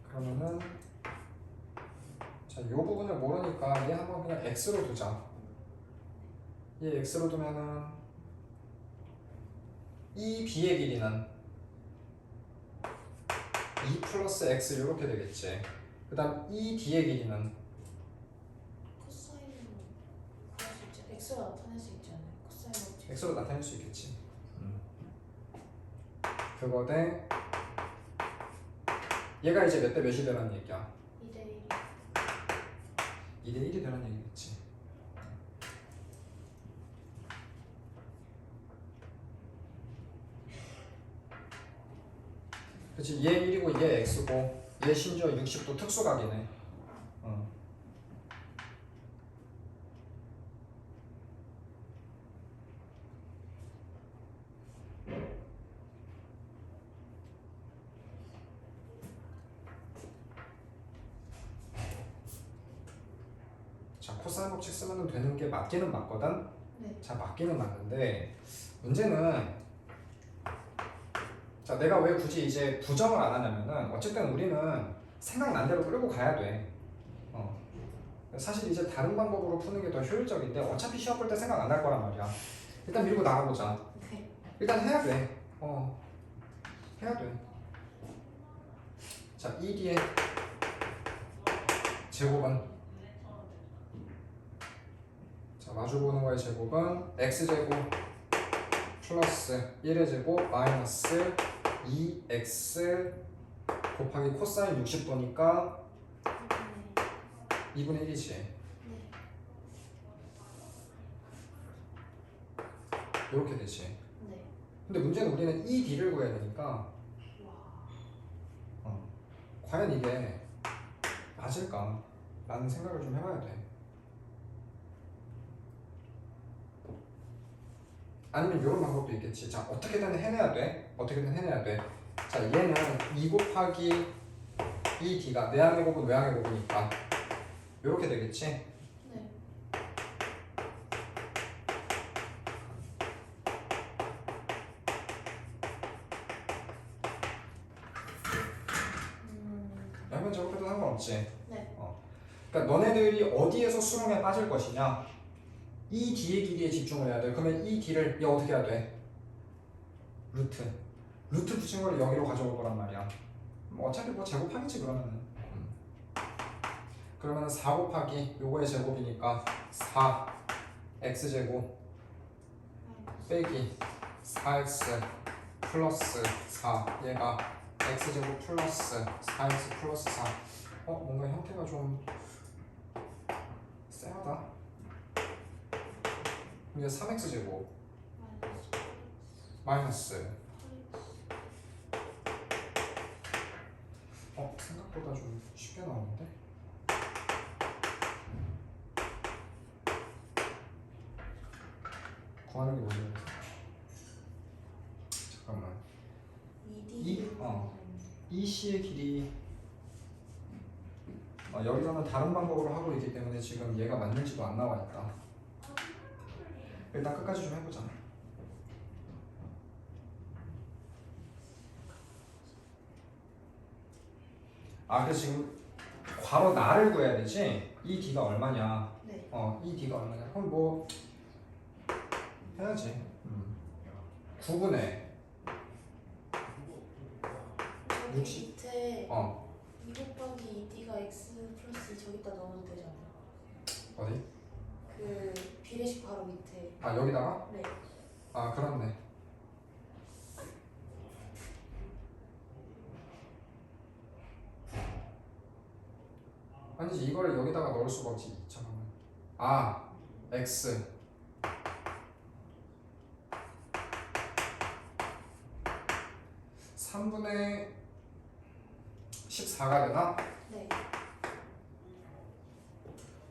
Speaker 1: 그러면은 자, 이 부분을 모르니까 얘 한번 그냥 x로 두자. 얘 x로 두면은 이 b의 길이는 2 플러스 x 이렇게 되겠지. 그 다음 이 d의 길이는
Speaker 2: 코사인으로 구할 수 있죠. X로 나타낼 수 있지 않아요? 코사인으로.
Speaker 1: x로 나타낼 수 있겠지. 그거 대 얘가 이제 몇 대 몇이 되라는 얘기야?
Speaker 2: 2대1.
Speaker 1: 2대 1이 되라는 얘기겠지. 그치, 얘 1이고 얘 x고 얘 심지어 60도 특수각이네. 자, 코사인 법칙 쓰면 되는 게 맞기는 맞거든.
Speaker 2: 네.
Speaker 1: 자, 맞기는 맞는데 문제는 자, 내가 왜 굳이 이제 부정을 안 하냐면은 어쨌든 우리는 생각난 대로 끌고 가야 돼. 사실 이제 다른 방법으로 푸는 게 더 효율적인데 어차피 시험 볼 때 생각 안 날 거란 말이야. 일단 밀고 나가보자.
Speaker 2: 네.
Speaker 1: 일단 해야 돼. 해야 돼. 자, 2D의 제곱은 자, 마주보는 거의 제곱은 x제곱 플러스 1의 제곱 마이너스 2x 곱하기 코사인 60도니까
Speaker 2: 네.
Speaker 1: 2분의 1이지.
Speaker 2: 네.
Speaker 1: 이렇게 되지.
Speaker 2: 네.
Speaker 1: 근데 문제는 우리는 이 d를 구해야 되니까
Speaker 2: 와.
Speaker 1: 과연 이게 맞을까? 라는 생각을 좀 해봐야 돼. 아니면 이런 방법도 있겠지. 자, 어떻게든 해내야 돼. 어떻게든 해내야 돼. 자, 얘는 2 곱하기 2d가 내항의 곱은 외항의 곱이니까 이렇게 되겠지.
Speaker 2: 네.
Speaker 1: 하면 저렇게도 상관없지.
Speaker 2: 네.
Speaker 1: 그러니까 너네들이 어디에서 수능에 빠질 것이냐, 이 d의 길이에 집중을 해야 돼. 그러면 이 d를 얘 어떻게 해야 돼? 루트 붙인 걸 여기로 가져올 거란 말이야. 뭐 어차피 뭐 제곱하겠지 그러면은. 그러면 4 곱하기 요거의 제곱이니까 4 x제곱 빼기 4x 플러스 4 얘가 x제곱 플러스 4x 플러스 4. 뭔가 형태가 좀 쎄하다. 이게 3x제곱 마이너스 생각보다 좀 쉽게 나오는데? 구하는 게 뭐지? 잠깐만. 이 C의 길이 여기서는 다른 방법으로 하고 있기 때문에 지금 얘가 맞는지도 안 나와 있다. 일단 끝까지 좀 해보자. 그래서 지금 괄호 나를 구해야 되지? 이 D가 얼마냐?
Speaker 2: 네.
Speaker 1: 이 D가 얼마냐? 그럼 뭐 해야지. 9분의
Speaker 2: 여기
Speaker 1: 60.
Speaker 2: 밑에 2 곱하기 2d가 x 플러스 저기다 넣어도 되잖아요.
Speaker 1: 어디?
Speaker 2: 그 비례식 바로 밑에.
Speaker 1: 여기다가?
Speaker 2: 네.
Speaker 1: 그렇네. 아니지, 이거를 여기다가 넣을 수가 없지. 잠깐만. x 3분의 14가 되나?
Speaker 2: 네.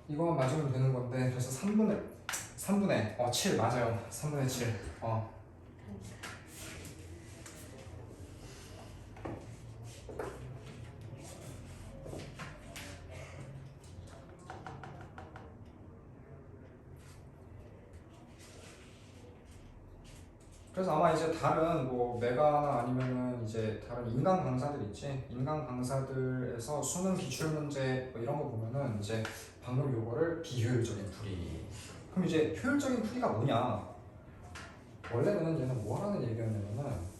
Speaker 1: 이거만 맞으면 되는 건데, 그래서 3분의 7 맞아요. 3분의 7. 그래서 아마 이제 다른 뭐 메가나 아니면은 이제 다른 인강 강사들 있지. 인강 강사들에서 수능 기출 문제 뭐 이런 거 보면은 이제 방금 요거를 비효율적인 풀이. 그럼 이제 효율적인 풀이가 뭐냐? 원래는 얘는 뭐 하라는 얘기였냐면은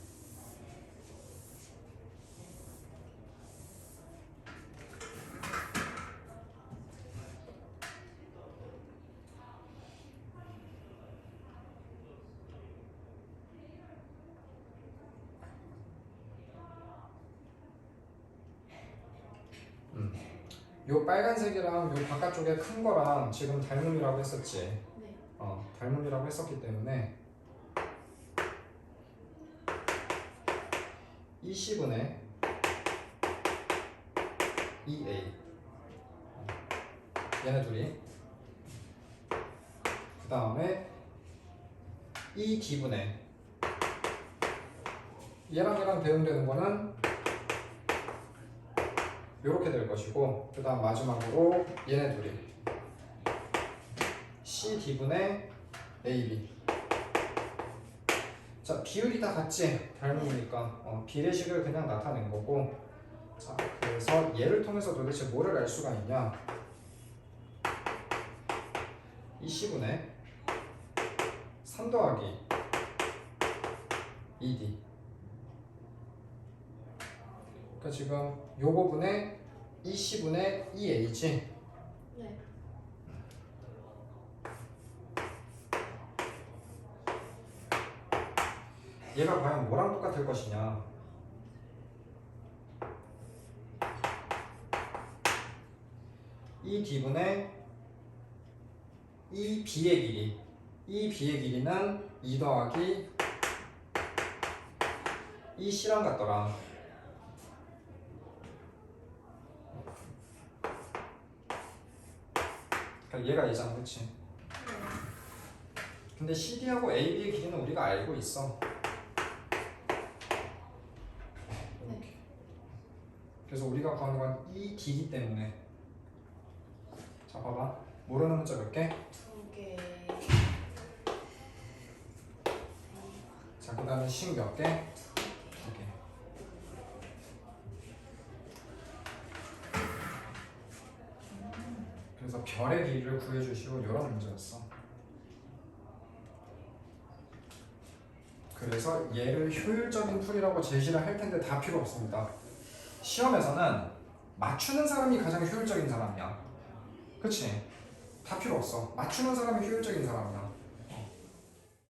Speaker 1: 요 빨간색이랑 요 바깥쪽에 큰 거랑 지금 닮음이라고 했었지.
Speaker 2: 네.
Speaker 1: 닮음이라고 했었기 때문에 20분의 2a 얘네 둘이 그 다음에 2d분의 얘랑 대응되는 거는 이렇게 될 것이고, 그 다음 마지막으로 얘네 둘이 CD분의 AB. 자, 비율이 다 같지? 닮음이니까 비례식을 그냥 나타낸 거고. 자, 그래서 얘를 통해서 도대체 뭐를 알 수가 있냐? 이 C분의 3 더하기 2D. 그러니까 지금 요거분의 20분의 2a지.
Speaker 2: 네.
Speaker 1: 얘가 과연 뭐랑 똑같을 것이냐? 이 D분의 이 B의 길이, 이 B의 길이는 2 더하기 이 C랑 같더라. 그러니까 얘가 얘잖아, 그치? 근데 CD하고 AB의 길이는 우리가 알고 있어. 이렇게. 그래서 우리가 구하는 건 이 D이기 때문에. 자, 봐봐. 모르는 문자 몇 개?
Speaker 2: 2개.
Speaker 1: 자, 그 다음에 식 몇 개? 2개. 그래서 별의 길이를 구해주시오. 이런 문제였어. 그래서 얘를 효율적인 풀이라고 제시를 할 텐데 다 필요 없습니다. 시험에서는 맞추는 사람이 가장 효율적인 사람이야. 그치? 다 필요 없어. 맞추는 사람이 효율적인 사람이야.